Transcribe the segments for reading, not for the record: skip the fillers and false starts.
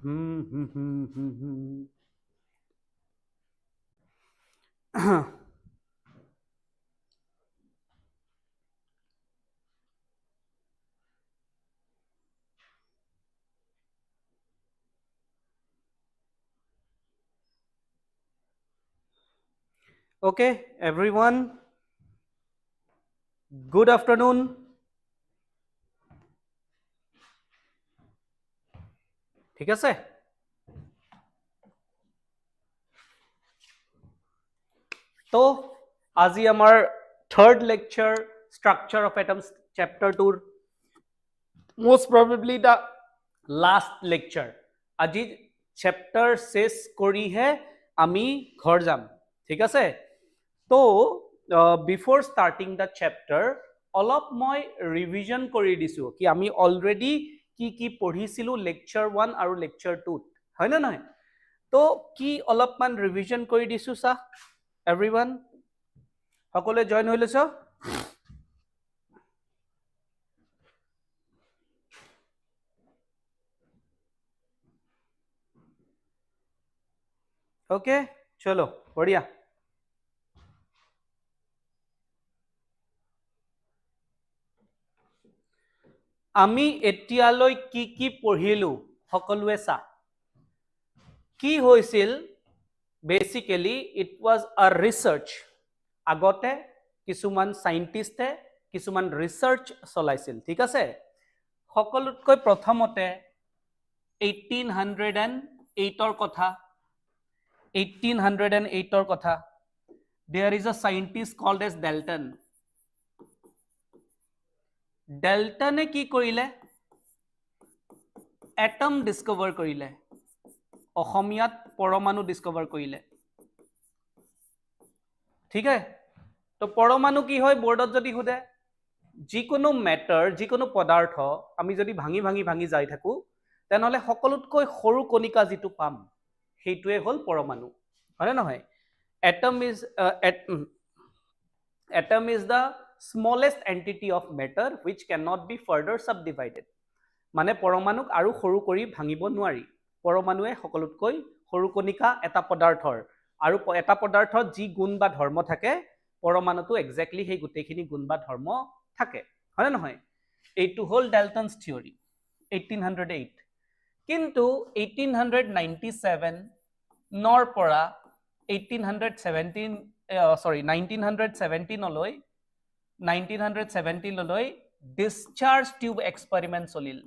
Okay, everyone. Good afternoon. ঠিক আছে? তো আজি আমাৰ third lecture structure of atoms chapter 2 most probably the last lecture. আজি chapter শেষ কৰিহে আমি ঘৰ যাম। ঠিক আছে? তো before starting the chapter অলপ মই revision কৰি দিছো কি আমি already কি পঢ়িছিলো lecture 1 আৰু lecture 2 হয় না নহয়? তো কি অলপমান revision কৰি দিছো সা everyone সকলে জয়েন হৈ লৈছ ওকে চলো বঢ়িয়া আমি এতিয়ালৈ কি পঢ়িলো সকলোৱে সা কি হৈছিল বেসিক্যালি ইট ওয়াজ আ ৰিসাৰ্চ আগতে কিছুমান সাইন্টিস্টে কিছুমান ৰিসাৰ্চ চলাইছিল ঠিক আছে সকলোতকৈ প্ৰথমতে 1808 ৰ কথা 1808 ৰ কথা there is a scientist called as Dalton কি কৰিলে এটম ডিসকভাৰ কৰিলে অসমীয়াত পৰমাণু ডিসকভাৰ কৰিলে ঠিক আছে তো পৰমাণু কি হয় বোৰ্ডত যদি খুদে যিকোনো ম্যাটাৰ যিকোনো পদাৰ্থ আমি যদি ভাঙি যাই থাকো তেনেহলে সকলোতকৈ সৰু কণিকা যিটো পাম সেইটোৱে হল পৰমাণু হয় না নহয় atom is the smallest entity of matter which cannot be further subdivided মানে পৰমাণুক আৰু সৰু কৰি ভাঙিব নোৱাৰি পৰমাণুৱে সকলোতকৈ সৰু কণিকা এটা পদাৰ্থৰ আৰু এটা পদাৰ্থত যি গুণ বা ধৰ্ম থাকে পৰমাণুটো এক্স্যাক্টলি সেই গুটেখিনি গুণ বা ধৰ্ম থাকে হয় না নহয় এইটো হল ডাল্টনস থিওৰি 1808 কিন্তু 1897 নৰ পৰা 1917 লৈ 1917 লৈ discharge tube experiment চলিল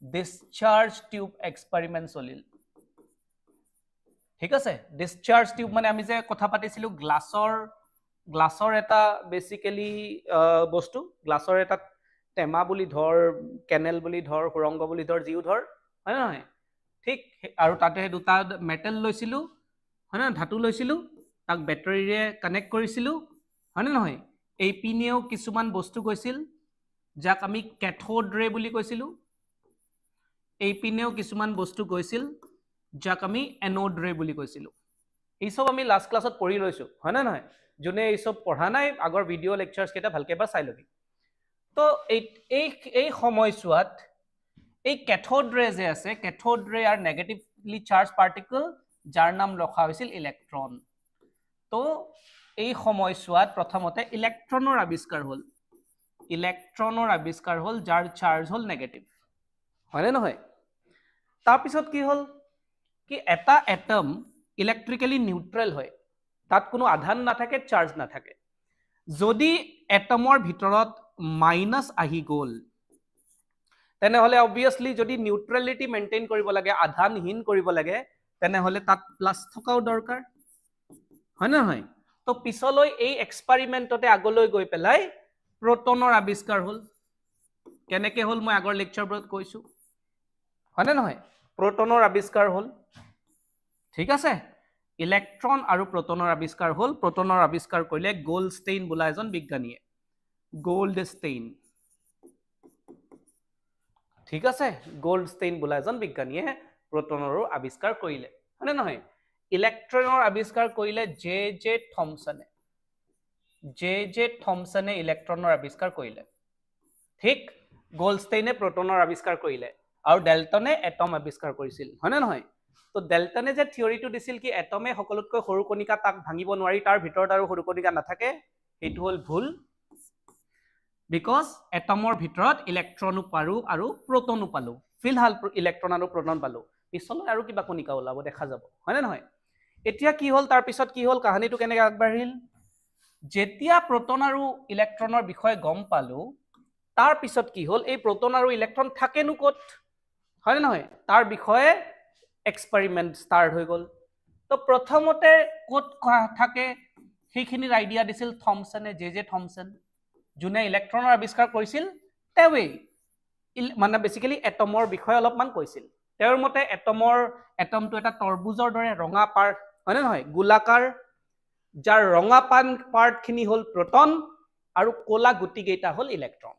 discharge tube experiment চলিল ঠিক আছে discharge tube মানে আমি যে কথা পাতিছিলো গ্লাছৰ এটা বেসিক্যালি বস্তু গ্লাছৰ এটা টেমা বুলি ধৰ কেনেল বুলি ধৰ সুৰংগ বুলি ধৰ জিউ ধৰ হয় নহয় ঠিক আৰু তাতে দুটা মেটেল লৈছিলো হয় না ধাতু লৈছিলো তাক ব্যাটাৰীৰে কানেক্ট কৰিছিলো হয় না নহয় এই পিনেও কিছুমান বস্তু গৈছিল যাক আমি ক্যাথোড ৰে বুলি কৈছিলো এই পিনেও কিছুমান বস্তু গৈছিল যাক আমি এনোড ৰে বুলি কৈছিলো এই সব আমি লাস্ট ক্লাছত পঢ়ি লৈছো হয় না নহয় যোনে এই সব পঢ়া নাই আগৰ ভিডিও লেকচাৰছ কেটা ভালকে বা চাই লবি তো এই সময়ছোৱাত এই ক্যাথোড ৰে যে আছে ক্যাথোড ৰে আৰ নেগেটিভলি চাৰ্জ পাৰ্টিকল যাৰ নাম ৰখা হৈছিল ইলেক্ট্ৰন তো এই সময়ছোৱাত প্ৰথমতে ইলেক্ট্ৰনৰ আৱিষ্কাৰ হল যাৰ চাৰ্জ হল নেগেটিভ হয়নে নহয় তাৰ পিছত কি হল কি এটা এটম ইলেক্ট্ৰিক্যালি নিউট্ৰেল হয় তাত কোনো আধান নাথাকে চাৰ্জ নাথাকে যদি এটমৰ ভিতৰত মাইনাস আহি গল তেনেহলে অবভিয়াসলি যদি নিউট্ৰেলিটি মেইনটেইন কৰিব লাগে আধানহীন কৰিব লাগে তেনেহলে তাত প্লাস থকাও দৰকাৰ হয় না নহয় তো পিছলৈ এই এক্সপেৰিমেন্টতে আগলৈ গৈ পেলাই প্ৰটনৰ আৱিষ্কাৰ হল কেনেকে হল মই আগৰ লেকচাৰবোৰত কৈছো হয় না নহয় প্ৰটনৰ আৱিষ্কাৰ হল ঠিক আছে ইলেক্ট্ৰন আৰু প্ৰটনৰ আৱিষ্কাৰ হল প্ৰটনৰ আৱিষ্কাৰ কৰিলে গোল্ডষ্টেইন বোলা এজন বিজ্ঞানীয়ে গোল্ডষ্টেইন ঠিক আছে গোল্ডষ্টেইন বোলা এজন বিজ্ঞানীয়ে প্ৰটনৰো আৱিষ্কাৰ কৰিলে হয় না নহয় ইলেক্ট্ৰনৰ আৱিষ্কাৰ কৰিলে জে থমসনে ইলেক্ট্ৰনৰ আৱিষ্কাৰ কৰিলে ঠিক গোল্ডষ্টেইনে প্ৰটনৰ আৱিষ্কাৰ কৰিলে আৰু ডেল্টনে এটম আৱিষ্কাৰ কৰিছিল, হয়নে নহয়? তো ডেল্টনে যে থিয়ৰিটো দিছিল কি এটমে সকলোতকৈ সৰু কণিকা তাক ভাঙিব নোৱাৰি, তাৰ ভিতৰত আৰু সৰু কণিকা নাথাকে, সেইটো হ'ল ভুল। বিকজ এটমৰ ভিতৰত ইলেক্ট্ৰনো পাৰো আৰু প্ৰটনো পালো, ফিলহাল ইলেক্ট্ৰন আৰু প্ৰটন পালো, পিছলৈ আৰু কিবা কণিকা ওলাব, দেখা যাব, হয়নে নহয়? এতিয়া কি হ'ল, তাৰ পিছত কি হ'ল, কাহিনীটো কেনেকৈ আগবাঢ়িল? যেতিয়া প্ৰটন আৰু ইলেক্ট্ৰনৰ বিষয়ে গম পালো, তাৰ পিছত কি হ'ল, এই প্ৰটন আৰু ইলেক্ট্ৰন থাকেনো ক'ত, হয়নে নহয়? তাৰ বিষয়ে এক্সপেৰিমেণ্ট ষ্টাৰ্ট হৈ গ'ল। তো প্ৰথমতে ক'ত থাকে সেইখিনিৰ আইডিয়া দিছিল থমছনে, জে থমছন, যোনে ইলেক্ট্ৰনৰ আৱিষ্কাৰ কৰিছিল, তেওঁৱেই মানে বেচিকেলি এটমৰ বিষয়ে অলপমান কৈছিল। তেওঁৰ মতে এটমটো এটা তৰবুজৰ দৰে ৰঙা পাৰ্ট, হয়নে নহয়, গোলাকাৰ, যাৰ ৰঙা পাৰ্টখিনি হ'ল প্ৰটন আৰু ক'লা গুটিকেইটা হ'ল ইলেক্ট্ৰন।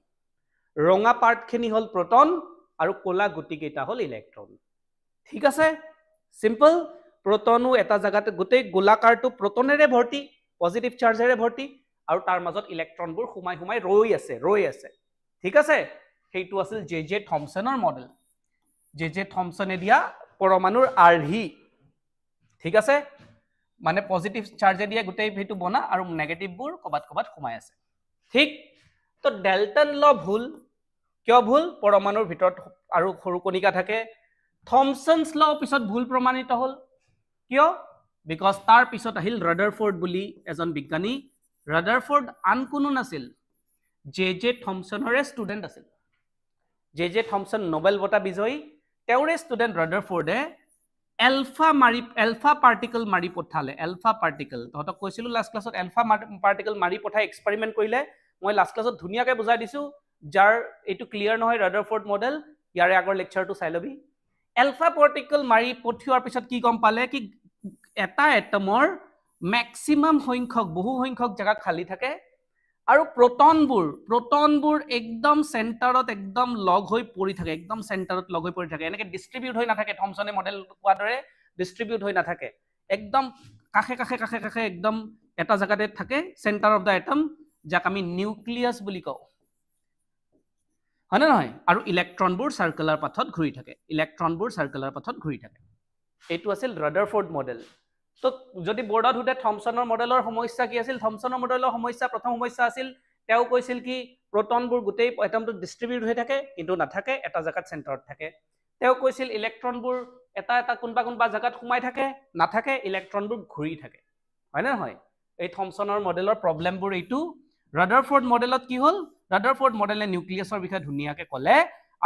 ৰঙা পাৰ্টখিনি হ'ল প্ৰটন আৰু ক'লা গুটিকেইটা হ'ল ইলেক্ট্ৰন। ঠিক আছে, চিম্পল। প্ৰটনো এটা জায়গাতে, গোটেই গোলাকাৰটো প্ৰটনেৰে ভৰ্তি, পজিটিভ চাৰ্জেৰে ভৰ্তি, আৰু তাৰ মাজত ইলেক্ট্ৰনবোৰ সোমাই সোমাই ৰৈ আছে। ঠিক আছে, সেইটো আছিল জে থমছনৰ মডেল, জে থমছনে দিয়া পৰমাণুৰ আৰ্হি। ঠিক আছে, মানে পজিটিভ চাৰ্জে দিয়ে গোটেই সেইটো বনা আৰু নেগেটিভবোৰ ক'বাত সোমাই আছে। ঠিক, তো ডেল্টন ল ভুল। কিয় ভুল? পৰমাণুৰ ভিতৰত আৰু সৰু কণিকা থাকে। থমছনছ ল পিছত ভুল প্ৰমাণিত হ'ল। কিয়? বিকজ তাৰ পিছত আহিল ৰাদাৰফৰ্ড বুলি এজন বিজ্ঞানী। ৰাদাৰফৰ্ড আন কোনো নাছিল, জে থমছনৰে ষ্টুডেণ্ট আছিল। জে থমছন নোবেল বঁটা বিজয়ী, তেওঁৰে ষ্টুডেণ্ট ৰাদাৰফৰ্ডে এলফা পাৰ্টিকল মাৰি পঠালে। এলফা পাৰ্টিকল, তহঁতক কৈছিলো লাষ্ট ক্লাছত, এলফা পাৰ্টিকল মাৰি পঠাই এক্সপেৰিমেণ্ট কৰিলে। মই লাষ্ট ক্লাছত ধুনীয়াকৈ বুজাই দিছো, যাৰ এইটো ক্লিয়াৰ নহয় ৰাদাৰফৰ্ড মডেল, ইয়াৰে আগৰ লেকচাৰটো চাই ল'বি। এলফা পাৰ্টিকল মাৰি পঠিওৱাৰ পিছত কি গম পালে কি এটা এটমৰ মেক্সিমাম সংখ্যক, বহু সংখ্যক জেগা খালী থাকে, আৰু প্ৰটনবোৰ একদম চেণ্টাৰত একদম লগ হৈ পৰি থাকে, একদম চেণ্টাৰত লগ হৈ পৰি থাকে, এনেকৈ ডিষ্ট্ৰিবিউট হৈ নাথাকে। থমছনে মডেল কোৱাৰ দৰে ডিষ্ট্ৰিবিউট হৈ নাথাকে, একদম কাষে কাষে একদম এটা জেগাতে থাকে, চেণ্টাৰ অফ দ্য এটম, যাক আমি নিউক্লিয়াছ বুলি কওঁ, হয়নে নহয়? আৰু ইলেক্ট্ৰনবোৰ চাৰ্কুলাৰ পাথত ঘূৰি থাকে, এইটো আছিল ৰাদাৰফৰ্ড মডেল। তো যদি বৰ্ডত সোধে থমছনৰ মডেলৰ সমস্যা কি আছিল, থমছনৰ মডেলৰ সমস্যা, প্ৰথম সমস্যা আছিল, তেওঁ কৈছিল কি প্ৰটনবোৰ গোটেই এটমটোত ডিষ্ট্ৰিবিউট হৈ থাকে, কিন্তু নাথাকে, এটা জেগাত চেণ্টাৰত থাকে। তেওঁ কৈছিল ইলেক্ট্ৰনবোৰ এটা কোনোবা জেগাত সোমাই থাকে, নাথাকে, ইলেক্ট্ৰনবোৰ ঘূৰি থাকে, হয়নে নহয়? এই থমছনৰ মডেলৰ প্ৰব্লেমবোৰ এইটো। ৰাদাৰফৰ্ড মডেলত কি হ'ল, ৰাদাৰফৰ্ড মডেলে নিউক্লিয়াছৰ বিষয়ে ধুনীয়াকৈ ক'লে,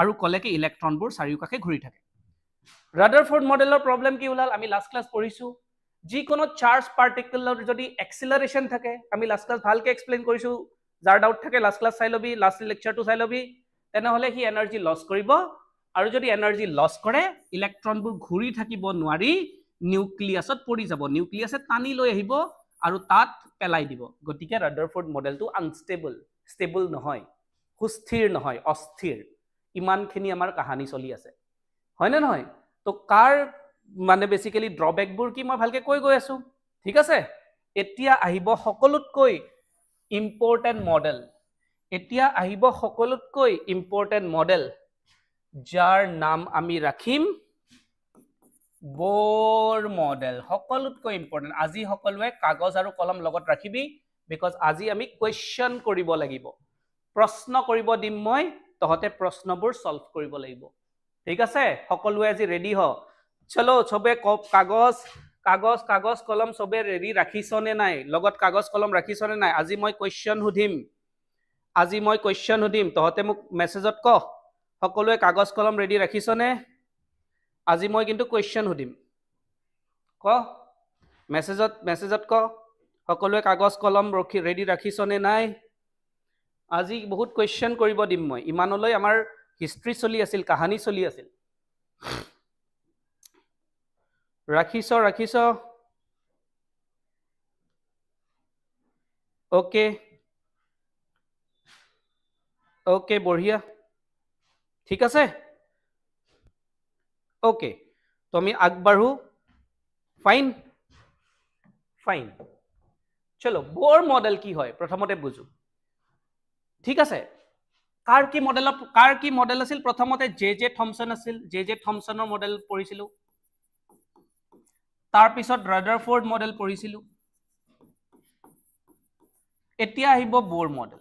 আৰু ক'লে কি ইলেক্ট্ৰনবোৰ চাৰিওকাষে ঘূৰি থাকে। ৰাদাৰফৰ্ড মডেলৰ প্ৰব্লেম কি ওলাল, আমি লাষ্ট ক্লাছ পঢ়িছো, যিকোনো চাৰ্জ পাৰ্টিকলৰ যদি এক্সিলাৰেশ্যন থাকে, আমি লাষ্ট ক্লাছ ভালকে এক্সপ্লেইন কৰিছো, যাৰ ডাউট থাকে লাষ্ট ক্লাছ চাই ল'বি, লাষ্ট লেকচাৰটো চাই ল'বি, তেনেহ'লে সি এনাৰ্জি লছ কৰিব, আৰু যদি এনাৰ্জি লছ কৰে, ইলেক্ট্ৰনবোৰ ঘূৰি থাকিব নোৱাৰি, নিউক্লিয়াছত পৰি যাব, নিউক্লিয়াছে টানি লৈ আহিব আৰু তাত পেলাই দিব। গতিকে ৰাদাৰফৰ্ড মডেলটো আনষ্টেবল, ষ্টেবল নহয়, সুস্থিৰ নহয়, অস্থিৰ। ইমানখিনি আমাৰ কাহানী চলি আছে, হয়নে নহয়? তো কাৰ মানে বেচিকেলি ড্ৰবেকবোৰ কি মই ভালকে কৈ গৈ আছো। ঠিক আছে, এতিয়া আহিব সকলোতকৈ ইম্পৰ্টেণ্ট মডেল, যাৰ নাম আমি ৰাখিম বৰ মডেল। সকলোতকৈ ইম্পৰ্টেণ্ট। আজি সকলোৱে কাগজ আৰু কলম লগত ৰাখিবি, বিকজ আজি আমি কুৱেশ্যন কৰিব লাগিব, প্ৰশ্ন কৰিব দিম মই, তহঁতে প্ৰশ্নবোৰ সলভ কৰিব লাগিব। ঠিক আছে, সকলোৱে আজি ৰেডি হ। চলো চবে কাগজ কলম চবে ৰেডি ৰাখিছনে নাই? লগত কাগজ কলম ৰাখিছনে নাই? আজি মই কুৱেশ্যন সুধিম, তহঁতে মোক মেছেজত ক, সকলোৱে কাগজ কলম ৰেডি ৰাখিছনে? আজি মই কিন্তু কুৱেশ্যন সুধিম, ক মেছেজত ক, সকলোৱে কাগজ কলম ৰেডি ৰাখিছনে নাই? আজি বহুত কুৱেশ্যন কৰিব দিম মই। ইমানলৈ আমাৰ হিষ্ট্ৰী চলি আছিল, কাহানী চলি আছিল। ৰাখিছ? অ'কে, বঢ়িয়া, ঠিক আছে। অ'কে, তো আমি আগবাঢ়ো। ফাইন। চলো, বৰ মডেল কি হয় প্ৰথমতে বুজো। ঠিক আছে, কাৰ কি মডেল আছিল প্ৰথমতে জে থমসন আছিল জে থমসনৰ মডেল পঢ়িছিলো তাৰ পিছত ৰাদাৰফোৰ্ড মডেল পঢ়িছিলো এতিয়া আহিব বোৰ মডেল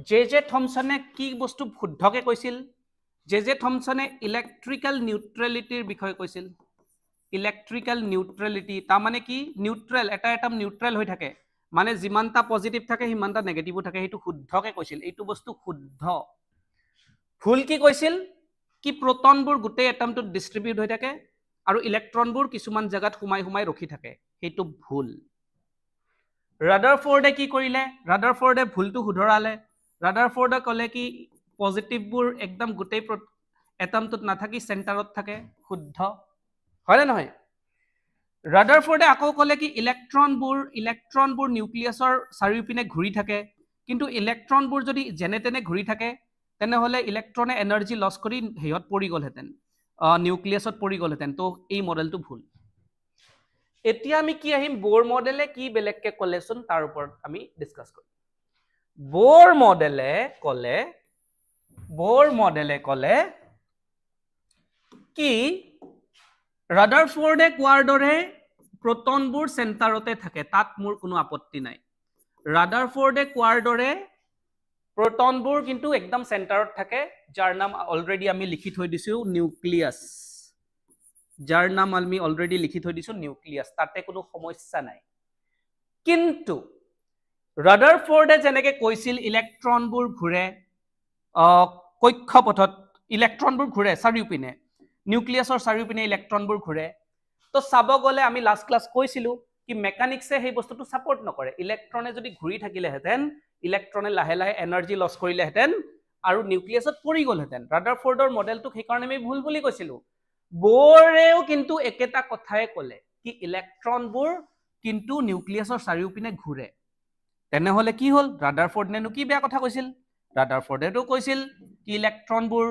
জে থমসনে কি বস্তু শুদ্ধকে কৈছিল জে থমসনে ইলেক্ট্ৰিকেল নিউট্ৰেলিটিৰ বিষয়ে কৈছিল ইলেক্ট্ৰিকেল নিউট্ৰেলিটি তাৰ মানে কি নিউট্ৰেল এটা এটম নিউট্ৰেল হৈ থাকে মানে যিমানটা পজিটিভ থাকে সিমানটা নেগেটিভো থাকে সেইটো শুদ্ধকে কৈছিল এইটো বস্তু শুদ্ধ ভুল কি কৈছিল কি প্ৰোটনবোৰ গোটেই এটমটোত ডিস্ট্ৰিবিউট হৈ থাকে আৰু ইলেক্ট্ৰনবোৰ কিছুমান জায়গাত সোমাই ৰখি থাকে সেইটো ভুল ৰাদাৰফোৰ্ডে কি কৰিলে ৰাদাৰফোৰ্ডে ভুলটো শুধৰালে ৰাদাৰফোৰ্ডে ক'লে কি পজিটিভবোৰ একদম গোটেই এটমটোত নাথাকি চেণ্টাৰত থাকে শুদ্ধ হয় নে নহয় ৰাদাৰফোৰ্ডে আকৌ ক'লে কি ইলেক্ট্ৰনবোৰ নিউক্লিয়াছৰ চাৰিওপিনে ঘূৰি থাকে কিন্তু ইলেক্ট্ৰনবোৰ যদি যেনে তেনে ঘূৰি থাকে তেনেহলে ইলেক্ট্ৰনে এনাৰ্জি লছ কৰি হেয়ত পৰি গ'লহেঁতেন নিউক্লিয়াছত পৰি গ'লহেঁতেন তো এই মডেলটো ভুল এতিয়া আমি কি আহিম বোৰ মডেলে কি বেলেগকে ক'লেচোন তাৰ ওপৰত আমি ডিসকাস কৰিম বোৰ মডেলে ক'লে কি ৰাদাৰফোৰ্ডে কোৱাৰ দৰে প্ৰোটনবোৰ চেণ্টাৰতে থাকে তাত মোৰ কোনো আপত্তি নাই ৰাদাৰফোৰ্ডে কোৱাৰ দৰে প্ৰোটনবোৰ কিন্তু একদম চেণ্টাৰত থাকে যাৰ নাম অলৰেডি আমি লিখি থৈ দিছো নিউক্লিয়াছ যাৰ নাম আমি অলৰেডি লিখি থৈ দিছো নিউক্লিয়াছ তাতে কোনো সমস্যা নাই কিন্তু ৰাদাৰফোৰ্ডে যেনেকে কৈছিল ইলেক্ট্ৰনবোৰ ঘূৰে কক্ষপথত ইলেক্ট্ৰনবোৰ ঘূৰে চাৰিওপিনে নিউক্লিয়াছৰ চাৰিওপিনে ইলেক্ট্ৰনবোৰ ঘূৰে তো চাব গ'লে আমি লাষ্ট ক্লাছ কৈছিলো কি মেকানিক্সে সেই বস্তুটো সাপোৰ্ট নকৰে ইলেক্ট্ৰনে যদি ঘূৰি থাকিলেহেঁতেন ইলেক্ট্ৰনে লাহে লাহে এনাৰ্জি লছ কৰিলেহেঁতেন আৰু নিউক্লিয়াছত পৰি গ'লহেঁতেন ৰাদাৰফোৰ্ডৰ মডেলটোক সেইকাৰণে আমি ভুল বুলি কৈছিলো বোৰেও কিন্তু একেটা কথাই ক'লে কি ইলেক্ট্ৰনবোৰ কিন্তু নিউক্লিয়াছৰ চাৰিওপিনে ঘূৰে তেনেহলে কি হ'ল ৰাদাৰফোৰ্ডেনো কি বেয়া কথা কৈছিল ৰাদাৰফোৰ্ডেটো কৈছিল কি ইলেক্ট্ৰনবোৰ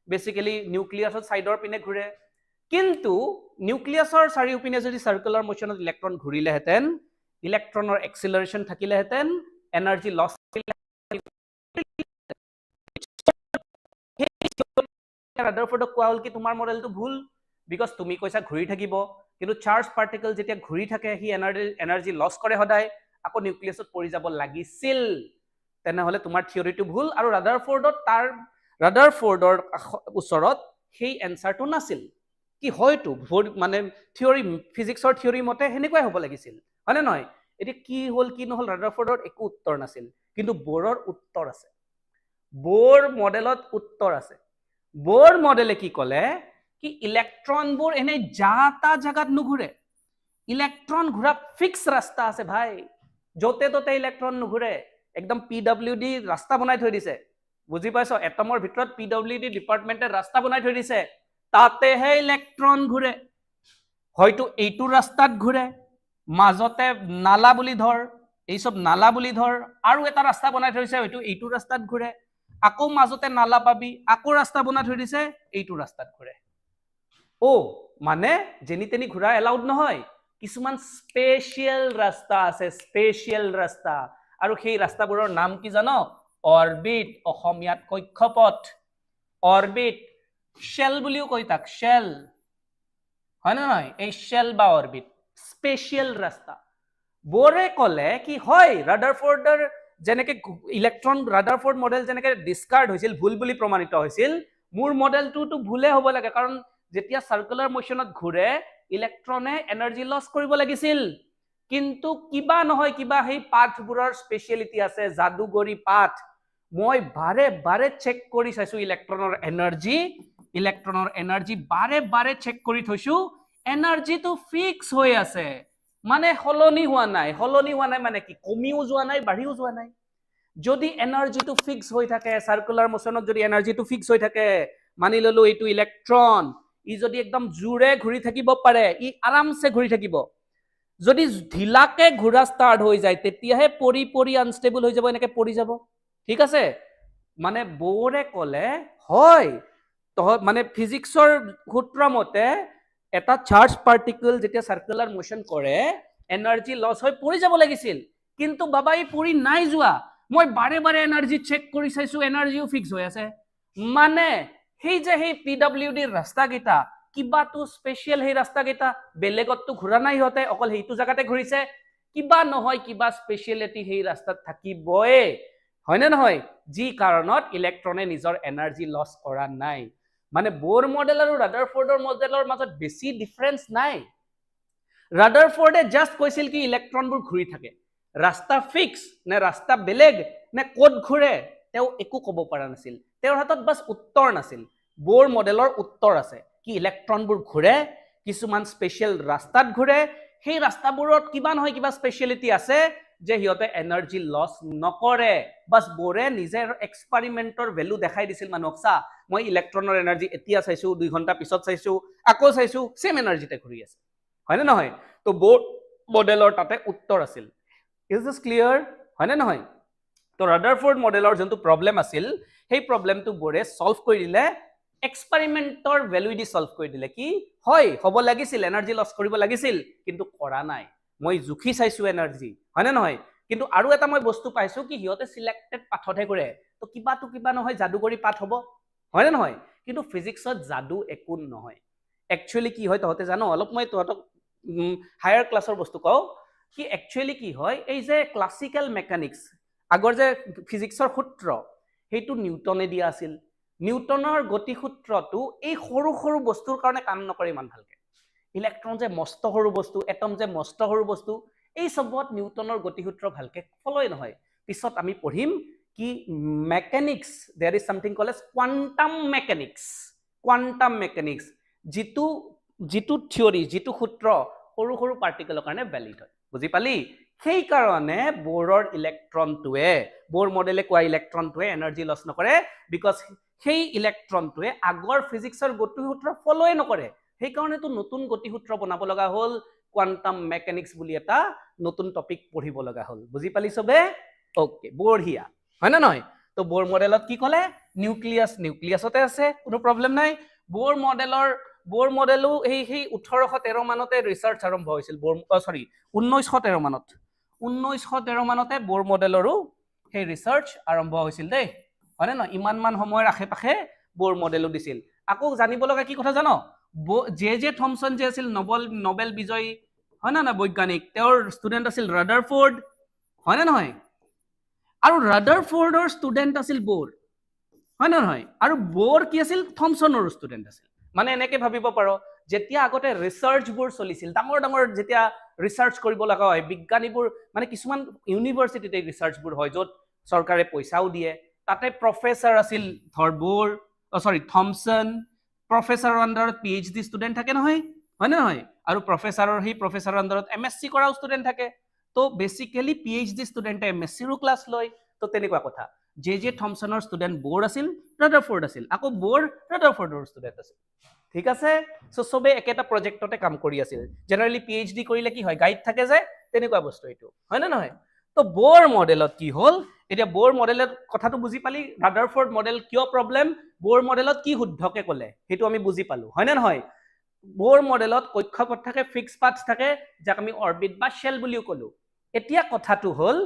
বেসিক্যালি নিউক্লিয়াছৰ সাইডৰ পিনে ঘূৰে কিন্তু নিউক্লিয়াছৰ চাৰিওপিনে যদি সাৰ্কুলাৰ মোশনত ইলেক্ট্ৰন ঘূৰিলেহেঁতেন ইলেক্ট্ৰনৰ এক্সিলাৰেশন থাকিলেহেঁতেন এনাৰ্জি লছ ৰাদাৰফোৰ্ডক কোৱা হ'ল কি তোমাৰ মডেলটো ভুল বিকজ তুমি কৈছা ঘূৰি থাকিব কিন্তু চাৰ্জ পাৰ্টিকল যেতিয়া ঘূৰি থাকে সি এনাৰ্জি লছ কৰে সদায় আকৌ নিউক্লিয়াছত পৰি যাব লাগিছিল তেনেহলে তোমাৰ থিওৰিটো ভুল আৰু ৰাদাৰফোৰ্ডৰ ওচৰত সেই এনসাৰটো নাছিল কি হয়তো মানে থিওৰি ফিজিক্সৰ থিওৰি মতে হেনেকুৱাই হ'ব লাগিছিল হয় নে নহয় এটি কি হ'ল কি নহল ৰাদাৰফোৰ্ডৰ একো উত্তৰ নাছিল কিন্তু বোৰৰ উত্তৰ আছে বোৰ মডেলত উত্তৰ আছে বোৰ মডেলে কি ক'লে কি ইলেক্ট্ৰনবোৰ এনে যাতা জাগাত নুঘূৰে ইলেক্ট্ৰন ঘূৰা ফিক্স ৰাস্তা আছে ভাই যতে ততে ইলেক্ট্ৰন নুঘূৰে একদম পিডব্লিউডি ৰাস্তা বনাই থৈ দিছে বুজি পাইছো এটমৰ ভিতৰত পিডব্লিউডি ডিপাৰ্টমেন্টে ৰাস্তা বনাই থৈ দিছে তাতেহে ইলেক্ট্ৰন ঘূৰে হয়তো এইটো ৰাস্তাত ঘূৰে মাজতে নালা বুলি ধৰ এই সব নালা বুলি ধৰ আৰু এটা ৰাস্তা বনাই থৈছে হয়তো এইটো ৰাস্তাত ঘূৰে আকৌ মাজতে নালা পাবি আকৌ ৰাস্তা বনাই থৈ দিছে এইটো ৰাস্তাত ঘূৰে মানে যেনি তেনি ঘূৰা এলাউড নহয় কিছুমান স্পেশাল ৰাস্তা আছে স্পেশাল ৰাস্তা আৰু সেই ৰাস্তাবোৰৰ নাম কি জানো অৰবিট অসমীয়াত কক্ষপথ অৰবিট শেল বুলিও কয় তাক শেল হয় না নহয় এই শেল বা অৰবিট স্পেশাল ৰাস্তা বোৰে ক'লে কি হয় ৰাদাৰফোৰ্ডৰ যেনেকে ইলেক্ট্ৰন ৰাদাৰফোৰ্ড মডেল যেনেকে ডিসকাৰ্ড হৈছিল ভুল বুলি প্ৰমাণিত হৈছিল মোৰ মডেলটো ভুলে হ'ব লাগে কাৰণ যেতিয়া সাৰ্কুলাৰ মোশনত ঘূৰে ইলেক্ট্ৰনে এনাৰ্জি লছ কৰিব লাগিছিল কিন্তু কিবা নহয় কিবা সেই পাথবোৰৰ স্পেশালিটি আছে জাদুগৰি পাথ মই বাৰে চেক কৰি চাইছো ইলেক্ট্ৰনৰ এনাৰ্জি বাৰে চেক কৰি থৈছো এনাৰ্জিটো ফিক্স হৈ আছে মানে হলনি হোৱা নাই মানে কি কমিও যোৱা নাই বাঢ়িও যোৱা নাই যদি এনাৰ্জিটো ফিক্স হৈ থাকে সাৰ্কুলাৰ মোশনত যদি এনাৰ্জিটো ফিক্স হৈ থাকে মানি ললো এইটো ইলেক্ট্ৰন ই যদি একদম জোৰে ঘূৰি থাকিব পাৰে ই আৰামছে ঘূৰি থাকিব যদি ঢিলাকে ঘূৰা ষ্টাৰ্ট হৈ যায় তেতিয়াহে পৰি আনষ্টেবল হৈ যাব এনেকে পৰি যাব ঠিক আছে মানে বোৰে ক'লে হয় মানে ফিজিক্সৰ সূত্ৰ মতে এটা চাৰ্জ পাৰ্টিকল যেতিয়া সাৰ্কুলাৰ মোশন কৰে এনাৰ্জি লছ হৈ পৰি যাব লাগিছিল কিন্তু বাবা ই পৰি নাই যোৱা মই বাৰে বাৰে এনাৰ্জি চেক কৰি চাইছো এনাৰ্জিও ফিক্স হৈ আছে মানে সেই যে সেই পিডব্লিউডিৰ ৰাস্তাকেইটা কিবাটো স্পেচিয়েল সেই ৰাস্তাকেইটা বেলেগততো ঘূৰা নাই সিহঁতে অকল সেইটো জাগাতে ঘূৰিছে কিবা নহয় কিবা স্পেচিয়েলিটি সেই ৰাস্তাত থাকিবই হয়নে নহয় যি কাৰণত ইলেক্ট্ৰনে নিজৰ এনাৰ্জি লছ কৰা নাই মানে বোৰ মডেল আৰু ৰাদাৰফোৰ্ডৰ মডেলৰ মাজত বেছি ডিফাৰেন্স নাই ৰাদাৰফোৰ্ডে জাস্ট কৈছিল কি ইলেক্ট্ৰনবোৰ ঘূৰি থাকে ৰাস্তা ফিক্স নে ৰাস্তা বেলেগ নে কোড ঘূৰে তেও একো ক'ব পৰা নাছিল তেওঁৰ হাতত বাস উত্তৰ নাছিল বোৰ মডেলৰ উত্তৰ আছে কি ইলেক্ট্ৰনবোৰ ঘূৰে কিছুমান স্পেচিয়েল ৰাস্তাত ঘূৰে সেই ৰাস্তাবোৰত কিবা নহয় কিবা স্পেচিয়েলিটি আছে যে হিয়তে এনাৰ্জি লছ নকৰে বাস বোৰে নিজৰ এক্সপেৰিমেন্টৰ ভ্যালু দেখাই দিছিল মানুহক চা মই ইলেক্ট্ৰনৰ এনাৰ্জি এতিয়া চাইছো 2 ঘণ্টা পিছত চাইছো আকৌ চাইছো সেম এনাৰ্জিতে ঘূৰি আছে হয়নে নহয় তো বোৰ মডেলৰ তাতে উত্তৰ আছিল ইজ দিস ক্লিয়াৰ হয়নে নহয় তো ৰাদাৰফোৰ্ড মডেলৰ যোনটো প্ৰবলেম আছিল সেই প্ৰবলেমটো বোৰে সলভ কৰি দিলে এক্সপেৰিমেন্টৰ ভ্যালু দি সলভ কৰি দিলে কি হয় হ'ব লাগিছিল এনাৰ্জি লছ কৰিব লাগিছিল কিন্তু কৰা নাই মই জুখি চাইছো এনাৰ্জি হয়নে নহয় কিন্তু আৰু এটা মই বস্তু পাইছো কি হিয়তে সিলেক্টেড পাথতে কৰে তো কিবা নহয় জাদুকৰি পাথ হ'ব হয়নে নহয় কিন্তু ফিজিক্সত জাদু একো নহয় একচুয়ালি কি হয় তহতে জানো অলপ মই তহতক হায়াৰ ক্লাছৰ বস্তু কও কি একচুয়ালি কি হয় এই যে ক্লাসিক্যাল মেকানিক্স আগৰ যে ফিজিক্সৰ সূত্ৰ হেতু নিউটনে দিয়া আছিল নিউটনৰ গতি সূত্ৰটো এই সৰু সৰু বস্তুৰ কাৰণে কাম নকৰে ইমান ভালকে ইলেক্ট্ৰন যে মস্ত সৰু বস্তু এটম যে মস্ত সৰু বস্তু এই সবত নিউটনৰ গতি সূত্ৰ ভালকে ফলোই নহয় পিছত আমি পঢ়িম কি mechanics there is something called as quantum mechanics जितु থিওৰি जितु সূত্ৰ সৰু সৰু পাৰ্টিকলৰ কাৰণে ভ্যালিড হয় বুজি পালি সেই কাৰণে বোৰৰ ইলেক্ট্ৰনটোৱে বোৰ মডেলে কোৱা ইলেক্ট্ৰনটোৱে এনাৰ্জি লছ নকৰে বিকজ সেই ইলেক্ট্ৰনটোৱে আগৰ ফিজিক্সৰ গতি সূত্ৰ ফলোই নকৰে সেই কাৰণেতো নতুন গতি সূত্ৰ বনাব লগা হ'ল কোৱান্টাম মেকানিক্স বুলি এটা নতুন টপিক পঢ়িব লগা হ'ল বুজি পালি সবে ওকে বঢ়িয়া হয় না নহয় তো বোৰ মডেলত কি ক'লে নিউক্লিয়াছতে আছে কোনো প্ৰবলেম নাই বোৰ মডেলো এই 1813 মানতে ৰিসাৰ্চ আৰম্ভ হৈছিল বোৰ সৰি 1913 মানতে বোৰ মডেলৰো সেই ৰিসাৰ্চ আৰম্ভ হৈছিল দেই হয়নে নহয় ইমান মান সময়ৰ আশে-পাশে বোৰ মডেলো দিছিল আকৌ জানিব লগা কি কথা জানো জে থমসন যে আছিল নোবেল বিজয়ী হয় না বৈজ্ঞানিক তেওঁৰ ষ্টুডেন্ট আছিল ৰাদাৰফোৰ্ড হয় না নহয় আৰু ৰাদাৰফোৰ্ডৰ ষ্টুডেন্ট আছিল বোৰ হয় না নহয় আৰু বোৰ কি আছিল থমসনৰ ষ্টুডেন্ট আছিল মানে এনেকে ভাবিব পাৰো যেতিয়া আগতে ৰিসাৰ্চবোৰ চলিছিল ডাঙৰ যেতিয়া ৰিসাৰ্চ কৰিব লগা হয় বিজ্ঞানীবোৰ মানে কিছুমান ইউনিভাৰ্সিটিতে ৰিসাৰ্চবোৰ হয় যত চৰকাৰে পইচাও দিয়ে তাতে প্ৰফেসৰ আছিল ধৰবোৰ থমসন প্ৰফেসৰৰ আন্ডাৰত পিএইচডি ষ্টুডেন্ট থাকে নহয় হয় না নহয় আৰু প্ৰফেসৰৰ আন্ডাৰত এমএসসি কৰা ষ্টুডেন্ট থাকে তো বেসিক্যালি পিএইচডি ষ্টুডেন্টে এমএসসি ৰো ক্লাস লয় তো তেনেকুৱা কথা জে থমসনৰ ষ্টুডেন্ট বোৰ আছিল ৰাদাৰফোৰ্ড আছিল আকৌ বোৰ ৰাদাৰফোৰ্ডৰ ষ্টুডেন্ট আছিল ঠিক আছে সো সবে একেটা প্ৰজেক্টতে কাম কৰি আছিল জেনাৰেলি পিএইচডি কৰিলে কি হয় গাইড থাকে যে তেনেকুৱা বস্তু এটো হয় না নহয় তো বোৰ মডেলত কি হল এতিয়া বোৰ মডেলৰ কথাটো বুজি পালি ৰাদাৰফোৰ্ড মডেল কিয় প্ৰবলেম বোৰ মডেলত কি শুদ্ধকে ক'লে হেতু আমি বুজি পালো হয় না নহয় বোৰ মডেলত কক্ষপথ থাকে ফিক্স পাথ থাকে যাক আমি অৰবিট বা শেল বুলিও কলো এতিয়া কথাটো হল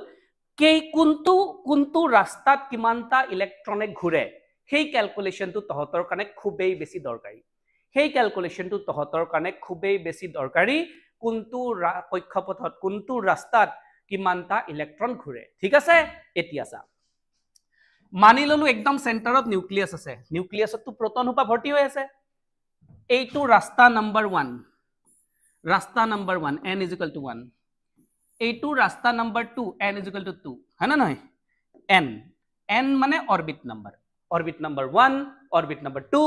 কোনটো ৰাস্তাত কিমানটা ইলেক্ট্ৰনে ঘূৰে সেই ক্যালকুলেশনটো তহতৰ কাৰণে খুবেই বেছি দৰকাৰী কোনটো কক্ষপথত কোনটো ৰাস্তাত কিমানটা ইলেক্ট্ৰন ঘূৰে ঠিক আছে এতিয়া চা মানি ললো একদম সেন্টাৰত নিউক্লিয়াছ আছে নিউক্লিয়াছতটো প্ৰোটন হোপা ভৰ্তি হৈ আছে এইটো ৰাস্তা নাম্বাৰ 1 n = 1 এইটো ৰাস্তা নাম্বাৰ 2 n = 2 হয় না নহয় n মানে অৰবিট নাম্বাৰ 1 অৰবিট নাম্বাৰ 2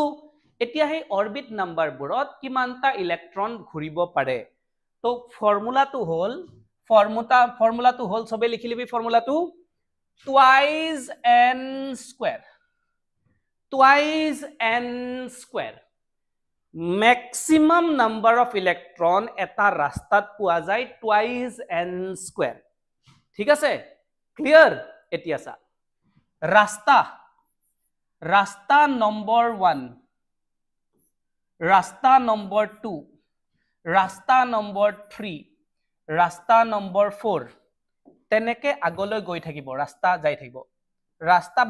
এতিয়া সেই অৰবিট নাম্বাৰবোৰত কিমানটা ইলেক্ট্ৰন ঘূৰিব পাৰে তো ফৰ্মুলাটো হল সবে লিখি লিবি ফৰ্মুলাটো twice n square maximum number of electron এটা ৰাস্তাত পোৱা যায় twice n square ঠিক আছে ক্লিয়াৰ এতিয়া চা ৰাস্তা নম্বৰ 1 ৰাস্তা নম্বৰ 2 ৰাস্তা নম্বৰ 3 ৰাস্তা নম্বৰ 4 তেনেকে আগলৈ গৈ থাকিব ৰাস্তা যাই থাকিব ৰাস্তা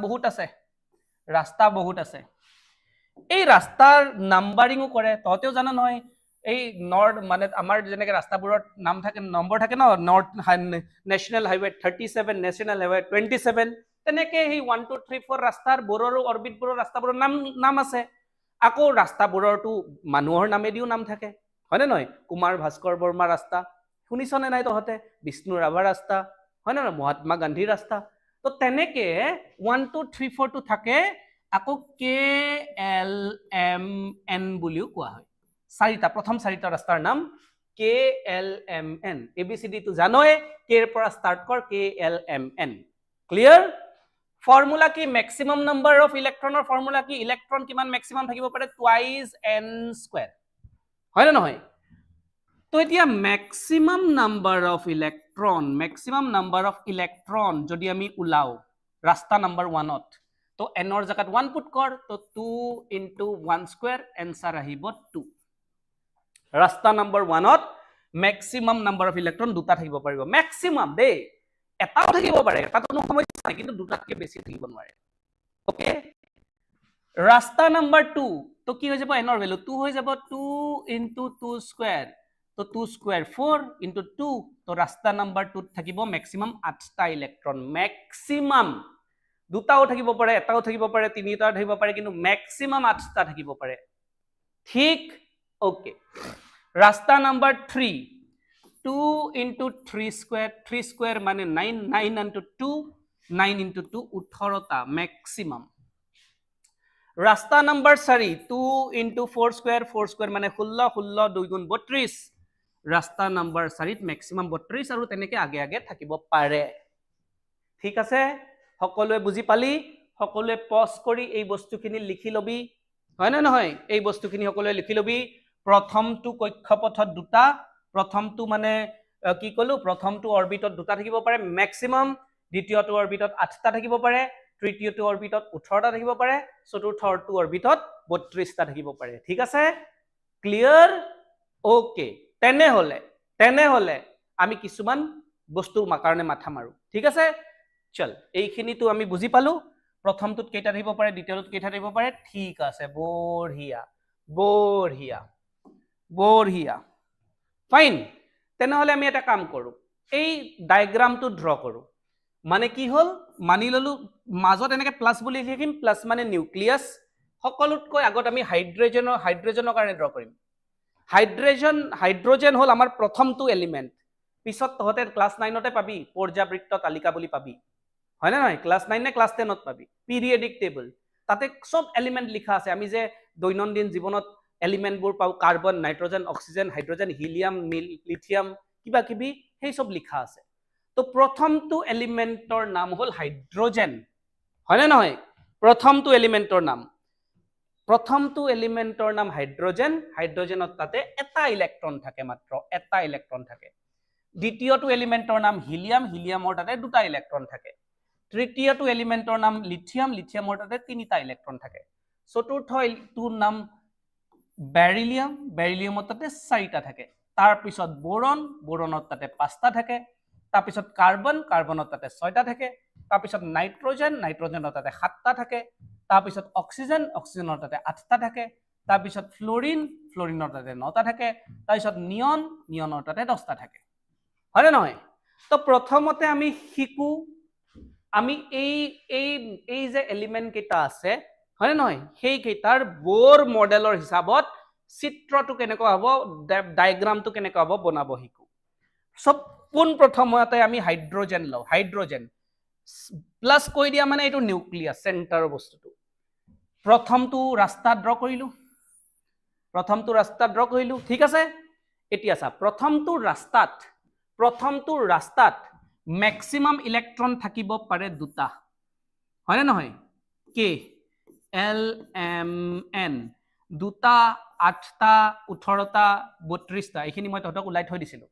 বহুত আছে এই ৰাস্তাৰ নাম্বাৰিংও কৰে ততেও জানা নহয় এই নৰ্থ মানে আমাৰ যেনেকে ৰাস্তাবোৰৰ নাম থাকে নম্বৰ থাকে ন north national highway 37 national highway 27 তেনেকে এই 1 2 3 4 ৰাস্তাৰ বোৰৰ অৰবিটবোৰৰ ৰাস্তাবোৰৰ নাম আছে আকৌ ৰাস্তাবোৰৰটো মানুহৰ নামেদিও নাম থাকে হয়নে নহয় কুমাৰ ভাস্কৰ বৰ্মা ৰাস্তা শুনিছনে নাই তহতে বিষ্ণু ৰাভা ৰাস্তা হয়নে নহয় মহাত্মা গান্ধী ৰাস্তা তো তেনেকে 1 2 3 4 টো থাকে আকৌ KLMN বুলিও কোৱা হয় প্ৰথম চাৰিটা ৰাস্তাৰ নাম KLMN ABCD টো জানয়ে কে ৰ পৰা স্টাৰ্ট কৰ KLMN ক্লিয়াৰ ফৰ্মুলা কি ম্যাক্সিমাম নাম্বাৰ অফ ইলেক্ট্ৰনৰ ফৰ্মুলা কি ইলেক্ট্ৰন কিমান ম্যাক্সিমাম থাকিব পাৰে টুৱাইজ n স্কয়াৰ হয় না নহয় তো এতিয়া ম্যাক্সিমাম নাম্বাৰ অফ ইলেক্ট্ৰন যদি আমি উলাও ৰাস্তা নাম্বাৰ 1 ত তো n ৰ জাগাত 1 পুট কৰ তো 2 into 1 স্কয়াৰ आंसर আহিব 2 ৰাস্তা number 1 to maximum number of electron দুটা থাকিব পাৰিব ম্যাক্সিমাম দে এটাও থাকিব পাৰে এটা কোনো সমস্যা নাই কিন্তু দুটাতকে বেছি থাকিব নোৱাৰে ওকে ৰাস্তা নাম্বাৰ 2 তো কি হৈ যাব n ৰ ভ্যালু 2 হৈ যাব 2 into 2 স্কয়াৰ তো 2 স্কয়াৰ 4 into 2 তো ৰাস্তা নাম্বাৰ 2 ত থাকিব ম্যাক্সিমাম 8টা ইলেক্ট্ৰন ম্যাক্সিমাম দুটাও থাকিব পাৰে এটাও থাকিব পাৰে তিনিটাও থাকিব পাৰে কিন্তু ম্যাক্সিমাম 8টা থাকিব পাৰে ঠিক ওকে ৰাস্তা নাম্বাৰ 3 2 into 3 স্কয়াৰ মানে 9 into 2 9 into 2 18টা ম্যাক্সিমাম ৰাস্তা নাম্বাৰ 4 2 into 4 স্কয়াৰ মানে 16 16 2 গুণ 32 ৰাস্তা নাম্বাৰ 4 ত ম্যাক্সিমাম 32 আৰু তেনেকে আগে আগে থাকিব পাৰে ঠিক আছে সকলোৱে বুজি পালি সকলোৱে পজ কৰি এই বস্তুখিনি লিখি লবি হয় না নহয় এই বস্তুখিনি সকলোৱে লিখি লবি প্ৰথমটো কক্ষপথত দুটা প্ৰথমটো মানে কি কলো প্ৰথমটো অৰবিটত দুটা থাকিব পাৰে ম্যাক্সিমাম দ্বিতীয়টো অৰবিটত 8টা থাকিব পাৰে তৃতীয়টো অৰবিটত 18টা থাকিব পাৰে চতুৰ্থটো অৰবিটত 32টা থাকিব পাৰে ঠিক আছে ক্লিয়াৰ ওকে তেনেহলে আমি কিছুমান বস্তুৰ কাৰণে মাথা মাৰো ঠিক আছে চল এইখিনিটো আমি বুজি পালো প্ৰথমটোত কেইটা থাকিব পাৰে দ্বিতীয়টোত কেইটা থাকিব পাৰে ঠিক আছে বঢ়িয়া ফাইন তেনেহলে আমি এটা কাম কৰো এই ডায়াগ্ৰামটো ড্ৰ কৰো মানে কি হল মানি ললো মাজত এনেকে প্লাস বুলি লিখিম প্লাস মানে নিউক্লিয়াস সকলোতকৈ আগত আমি হাইড্ৰোজেনৰ কাৰণে ড্ৰ কৰিম হাইড্ৰোজেন হল আমাৰ প্ৰথমটো এলিমেন্ট পিছত তহতে ক্লাস 9 তে পাবি পৰ্যাবৃত্ত তালিকা বুলি পাবি হয় না নহয় ক্লাস 9 নে ক্লাস 10 ত পাবি পিৰিয়ডিক টেবল তাতে সব এলিমেন্ট লিখা আছে আমি যে দৈনন্দিন জীৱনত এলিমেন্টবোৰ পাও carbon nitrogen oxygen hydrogen helium lithium কিবা কিবি সেই সব লিখা আছে তো প্ৰথমটো এলিমেন্টৰ নাম হল হাইড্ৰোজেন হয় না নহয় প্ৰথমটো এলিমেন্টৰ নাম হাইড্ৰোজেনত তাতে এটা ইলেক্ট্ৰন থাকে মাত্ৰ এটা ইলেক্ট্ৰন থাকে দ্বিতীয়টো এলিমেন্টৰ নাম হিলিয়ামৰ তাতে দুটা ইলেক্ট্ৰন থাকে তৃতীয়টো এলিমেন্টৰ নাম লিথিয়ামৰ তাতে তিনিটা ইলেক্ট্ৰন থাকে চতুৰ্থটোৰ নাম বেৰিলিয়ামৰ তাতে 4টা থাকে তাৰ পিছত বোৰনৰ তাতে 5টা থাকে তাৰ পিছত কাৰ্বনৰ তাতে 6টা থাকে তাৰ পিছত নাইট্ৰজেনৰ তাতে 7টা থাকে তাৰ পিছত অক্সিজেনৰ তাতে 8টা থাকে তাৰ পিছত ফ্লোৰিনৰ তাতে 9টা থাকে তাৰ পিছত নিয়নৰ তাতে 10টা থাকে হয় নহয় তো প্ৰথমতে আমি শিকো আমি এই যে এলিমেন্ট কেইটা আছে হয় নহয় সেই কেইটাৰ বোৰ মডেলৰ হিচাপত চিত্ৰটো কেনেকৈ হ'ব ডায়াগ্ৰামটো কেনেকৈ হ'ব বনাব শিকো সব পোন প্ৰথমতে আমি হাইড্ৰোজেন লও হাইড্ৰোজেন প্লাস কৈ দিয়া মানে এইটো নিউক্লিয়াস সেন্টাৰ বস্তুটো প্ৰথমটো ৰাস্তা ড্ৰ কৰিলো ঠিক আছে এতিয়া চা প্ৰথমটো ৰাস্তাত ম্যাক্সিমাম ইলেক্ট্ৰন থাকিব পাৰে দুটা হয় না নহয় KLMN দুটা 8টা 18টা 32টা এইখিনি মই তহঁতক উলাই থৈ দিছিলো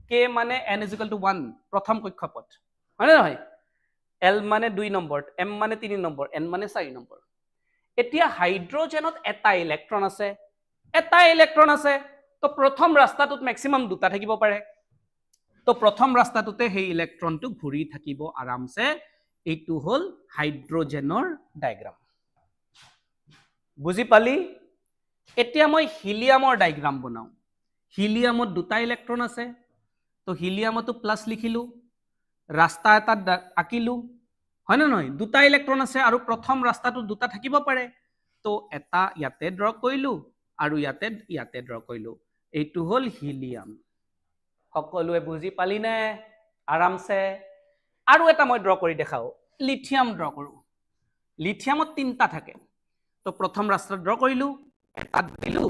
K মানে n = 1 প্ৰথম কক্ষপথ হয় না নহয় L মানে 2 নম্বৰ M মানে 3 নম্বৰ N মানে 4 নম্বৰ এতিয়া হাইড্ৰোজেনত এটা ইলেক্ট্ৰন আছে তো প্ৰথম ৰাস্তাটোত ম্যাক্সিমাম দুটা থাকিব পাৰে তো প্ৰথম ৰাস্তাটোতে সেই ইলেক্ট্ৰনটো ঘূৰি থাকিব আৰামছে এইটো হল হাইড্ৰোজেনৰ ডায়াগ্ৰাম বুজি পালি এতিয়া মই হিলিয়ামৰ ডায়াগ্ৰাম বনাও হিলিয়ামত দুটা ইলেক্ট্ৰন আছে তো হিলিয়ামতো প্লাস লিখিলো ৰাস্তা এটা আঁকিলো হয় না নহয় দুটা ইলেক্ট্ৰন আছে আৰু প্ৰথম ৰাস্তাটো দুটা থাকিব পাৰে তো এটা ইয়াতে ড্ৰ কৰিলো আৰু ইয়াতে ড্ৰ কৰিলো এইটো হল হিলিয়াম সকলোৱে বুজি পালি নে আৰামছে আৰু এটা মই ড্ৰ কৰি দেখাও লিথিয়াম ড্ৰ কৰো লিথিয়ামত তিনটা থাকে তো প্ৰথম ৰাস্তা ড্ৰ কৰিলো এটা দিলো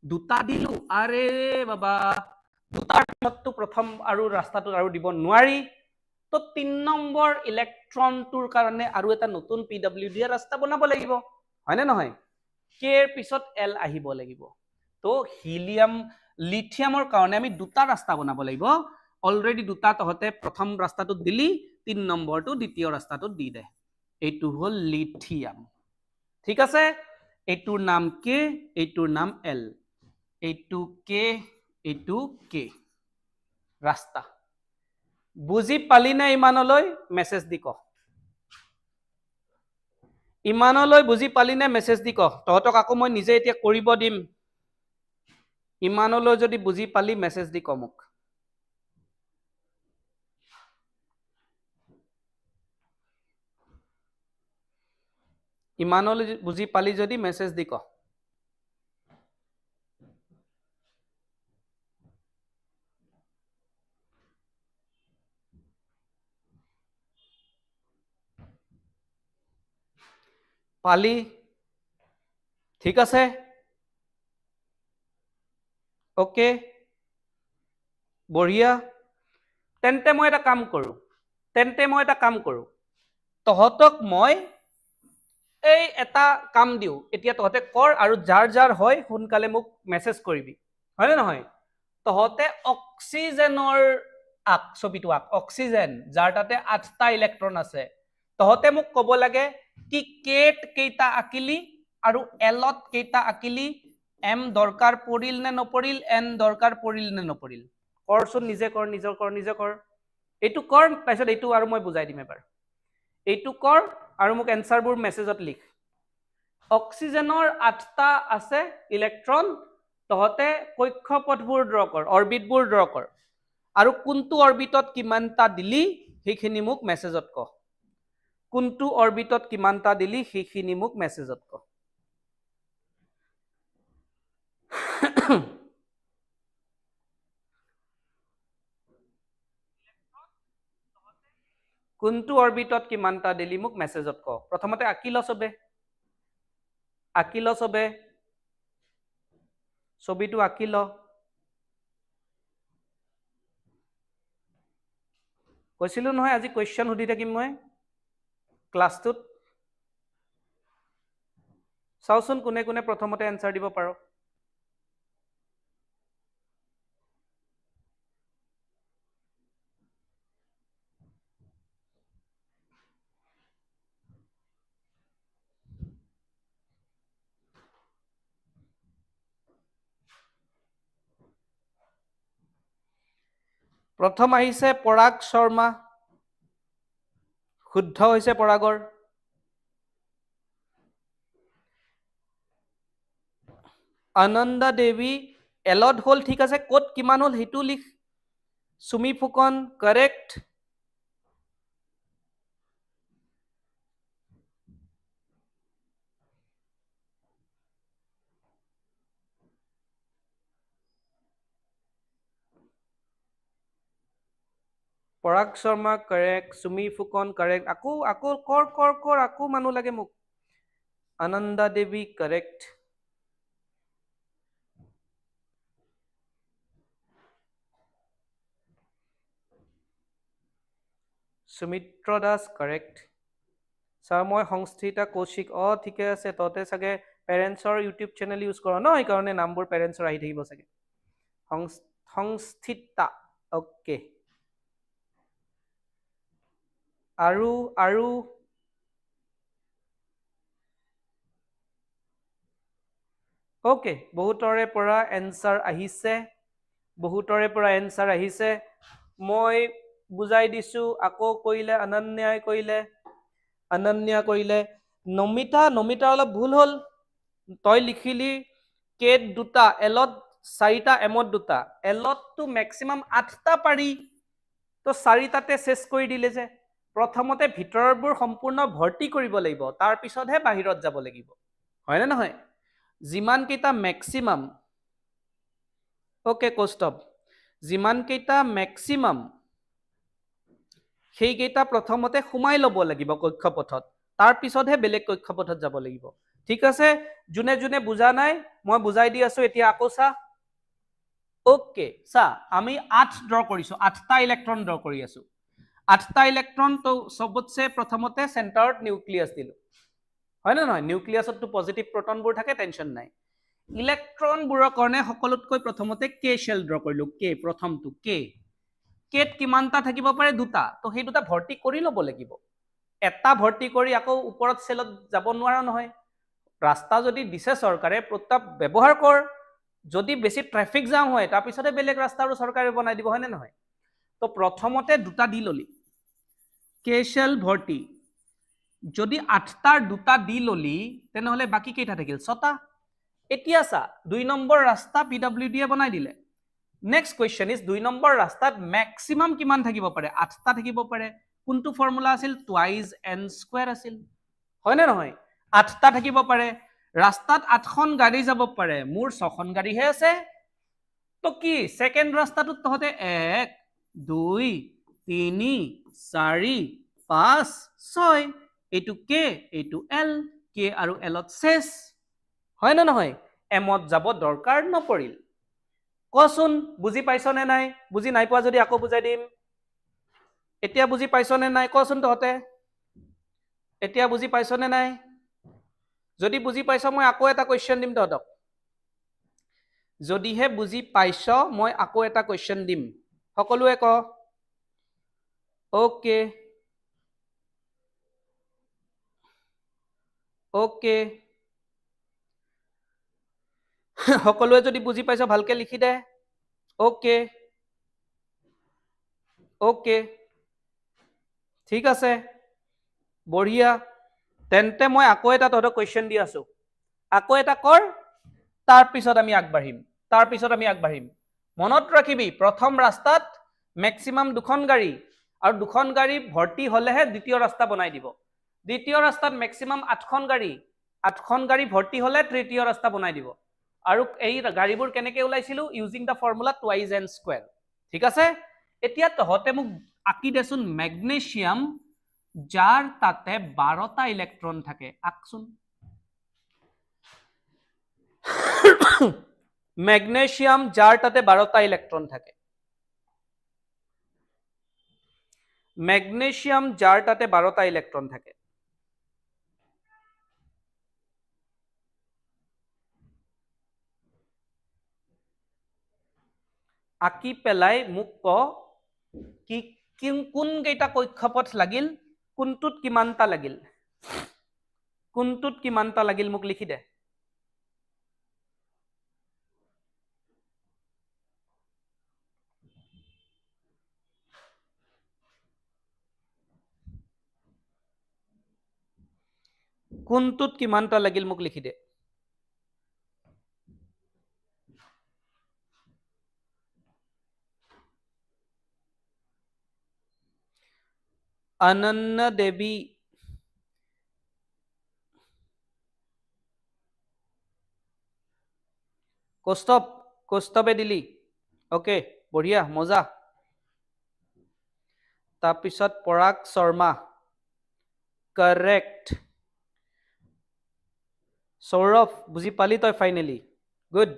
দুটা দিলো আৰে বাবা দুটাৰ পিছতটো প্ৰথম আৰু ৰাস্তাটো আৰু দিব নোৱাৰি তো 3 নম্বৰ ইলেক্ট্ৰনটোৰ কাৰণে আৰু এটা নতুন পিডব্লিউডি ৰাস্তা বনাব লাগিব হয় নে নহয় কে এৰ পিছত এল আহিব লাগিব তো হিলিয়াম লিথিয়ামৰ কাৰণে আমি দুটা ৰাস্তা বনাব লাগিব অলৰেডি দুটা তহতে প্ৰথম ৰাস্তাটো দিলি 3 নম্বৰটো দ্বিতীয় ৰাস্তাটো দি দে এইটো হল লিথিয়াম ঠিক আছে এইটোৰ নাম কে এইটোৰ নাম এল এইটো কে ৰাস্তা বুজি পালি না ইমানলৈ মেছেজ দি ক ইমানলৈ বুজি পালি নে মেছেজ দি ক তহতক আকৌ মই নিজে এতিয়া কৰিব দিম ইমানলৈ যদি বুজি পালি মেছেজ দি ক মোক ইমানলৈ বুজি পালি যদি মেছেজ দি ক পালি ঠিক আছে ওকে বঢ়িয়া তেন্তে মই এটা কাম কৰো তহতক মই এই এটা কাম দিও এতিয়া তহতে কৰ আৰু যাৰ যাৰ হয় সোনকালে মোক মেছেজ কৰিবি হয় নে নহয় তহতে অক্সিজেনৰ ছবিটো অক্সিজেন যাৰ তাতে 8টা ইলেক্ট্ৰন আছে তহতে মোক কব লাগে কি কেট কেইটা আকিলি আৰু এলত কেইটা আকিলি এম দৰকাৰ পৰিল নে নপৰিল এন দৰকাৰ পৰিল নে নপৰিল কৰচোন নিজে কৰ এইটো কৰ তাৰপিছত এইটো আৰু মই বুজাই দিম এবাৰ এইটো কৰ আৰু মোক এনসাৰবোৰ মেছেজত লিখ অক্সিজেনৰ 8টা আছে ইলেক্ট্ৰন তহতে কক্ষপথবোৰ ড্ৰ কৰ অৰবিটবোৰ ড্ৰ কৰ আৰু কোনটো অৰবিটত কিমানটা দিলি সেইখিনি মোক মেছেজত ক কোনটো অৰবিটত কিমানটা দিলি সেইখিনি মোক মেছেজত ক কোনটো অৰবিটত কিমানটা দিলি মোক মেছেজত ক প্ৰথমতে আকিল সবে ছবিটো আকিল কৈছিলো নহয় আজি কোৱেশ্চন সুধি থাকিম মই ক্লাছটোত চাওচোন কোনে কোনে প্ৰথমতে এনসাৰ দিব পাৰো প্ৰথম আহিছে পৰাগ শৰ্মা শুদ্ধ হৈছে পৰাগৰ আনন্দা দেৱী এলড হল ঠিক আছে ক'ত কিমান হল হেতু লিখ Sumi Phukan correct Parag Sharma correct Sumi Phukan correct আকৌ কৰ আকৌ মানুহ লাগে মোক Ananda Devi correct Sumitra Das correct sir মই সংস্থিতা কৌশিক ঠিকে আছে ততে চাগে পেৰেন্টছৰ ইউটিউব চেনেল ইউজ কৰ ন এইকাৰণে নামবোৰ পেৰেন্টছৰ আহি থাকিব চাগে সংস্থিতা ওকে আৰু ওকে বহুতৰে পৰা এনসাৰ আহিছে মই বুজাই দিছো আকৌ কৰিলে অনন্যা কৰিলে নমিতা অলপ ভুল হ'ল তই লিখিলি কেত দুটা এলত 4টা এমত দুটা এলতটো ম্যাক্সিমাম 8টা পাৰি তো 4টাতে শেষ কৰি দিলে যে প্ৰথমতে ভিতৰবোৰ সম্পূৰ্ণ ভৰ্তি কৰিব লাগিব তাৰ পিছতহে বাহিৰত যাব লাগিব হয় নে নহয় যিমান কেইটা ম্যাক্সিমাম ওকে কষ্টপ যিমান কেইটা ম্যাক্সিমাম সেই কেইটা প্ৰথমতে সোমাই ল'ব লাগিব কক্ষপথত তাৰ পিছতহে বেলেগ কক্ষপথত যাব লাগিব ঠিক আছে যোনে যোনে বুজা নাই মই বুজাই দি আছো এতিয়া আকৌ চা ওকে চা আমি 8 ড্ৰ কৰিছো 8টা ইলেক্ট্ৰন ড্ৰ কৰি আছো 8টা ইলেক্ট্ৰন তো সবতছে প্ৰথমতে সেন্টাৰত নিউক্লিয়াছ দিলো হয় না নহয় নিউক্লিয়াছত তো পজিটিভ প্ৰটনবোৰ থাকে টেনশন নাই ইলেক্ট্ৰনবোৰৰ কাৰণে সকলোতকৈ প্ৰথমতে কে শেল ড্ৰ কৰিলো কে প্ৰথমটো কে কেত কিমানটা থাকিব পাৰে দুটা তো সেই দুটা ভৰ্তি কৰি ল'ব লাগিব এটা ভৰ্তি কৰি আকৌ ওপৰত সেলত যাব নোৱাৰা নহয় ৰাস্তা যদি দিছে চৰকাৰে প্ৰতাপ ব্যৱহাৰ কৰ যদি বেছি ট্ৰাফিক জাম হয় তাৰ পিছতে বেলেগ ৰাস্তা আৰু চৰকাৰে বনাই দিব হয় নে নহয় তো প্ৰথমতে দুটা দি ললি কে শেল ভৰ্তি যদি 8টাৰ দুটা দি ললি তেনেহলে বাকি কেইটা থাকিল 6টা এতিয়া চা 2 নম্বৰ ৰাস্তা পিডব্লিউডিয়ে বনাই দিলে নেক্সট কোৱেশ্চন ইজ 2 নম্বৰ ৰাস্তাত ম্যাক্সিমাম কিমান থাকিব পাৰে 8টা থাকিব পাৰে কোনটো ফৰ্মুলা আছিল টুৱাইজ n স্কয়াৰ আছিল হয় নে নহয় 8টা থাকিব পাৰে ৰাস্তাত 8খন গাড়ী যাব পাৰে মোৰ 6খন গাড়ীহে আছে তো কি সেকেন্ড ৰাস্তাটোত তহতে 1 2 3 4 5 6 এইটো কে এইটো এল কে আৰু এলত শেষ হয় না নহয় এমত যাব দৰকাৰ নপৰিল কচোন বুজি পাইছ নে নাই বুজি নাই পোৱা যদি আকৌ বুজাই দিম এতিয়া বুজি পাইছ নে নাই কচোন তহতে এতিয়া বুজি পাইছ নে নাই যদি বুজি পাইছ মই আকৌ এটা কোৱেশ্চন দিম তহতক যদিহে বুজি পাইছ মই আকৌ এটা কোৱেশ্চন দিম সকলোৱে ক ওকে ওকে সকলোৱে যদি বুজি পাইছ ভালকে লিখি দে ওকে ওকে ঠিক আছে বঢ়িয়া তেন্তে মই আকৌ এটা তহতক কোৱেশ্চন দি আছো আকৌ এটা কৰ তাৰ পিছত আমি আগবাঢ়িম মনত ৰাখিবি প্ৰথম ৰাস্তাত ম্যাক্সিমাম দুখন গাড়ী আৰু দুখন গাড়ী ভৰ্তি হলেহে দ্বিতীয় ৰাস্তা বনাই দিব দ্বিতীয় ৰাস্তাত ম্যাক্সিমাম 8খন গাড়ী ভৰ্তি হলে তৃতীয় ৰাস্তা বনাই দিব আৰু এই গাড়ীবোৰ কেনেকৈ ওলাইছিল ইউজিং দা ফৰ্মুলা টুৱাইজ n স্কয়াৰ ঠিক আছে এতিয়া তহতে মোক আকি দেচোন ম্যাগনেসিয়াম যাৰ তাতে 12টা ইলেক্ট্ৰন থাকে আকচোন ম্যাগনেসিয়াম যাৰ তাতে 12টা ইলেক্ট্ৰন থাকে ম্যাগনেসিয়াম যাৰ তাতে 12টা ইলেক্ট্ৰন থাকে আকি পেলাই মোক ক কি কোন কেইটা কক্ষপথ লাগিল কোনটোত কিমানটা লাগিল মোক লিখি দে কোনটোত কিমানটা লাগিল মোক লিখি দে অনন্য দেৱী কৌস্তৱে দিলি ওকে বঢ়িয়া মজা তাৰপিছত পৰাগ শৰ্মা কাৰেক্ট সৌৰভ বুজি পালি তই ফাইনেলি গুড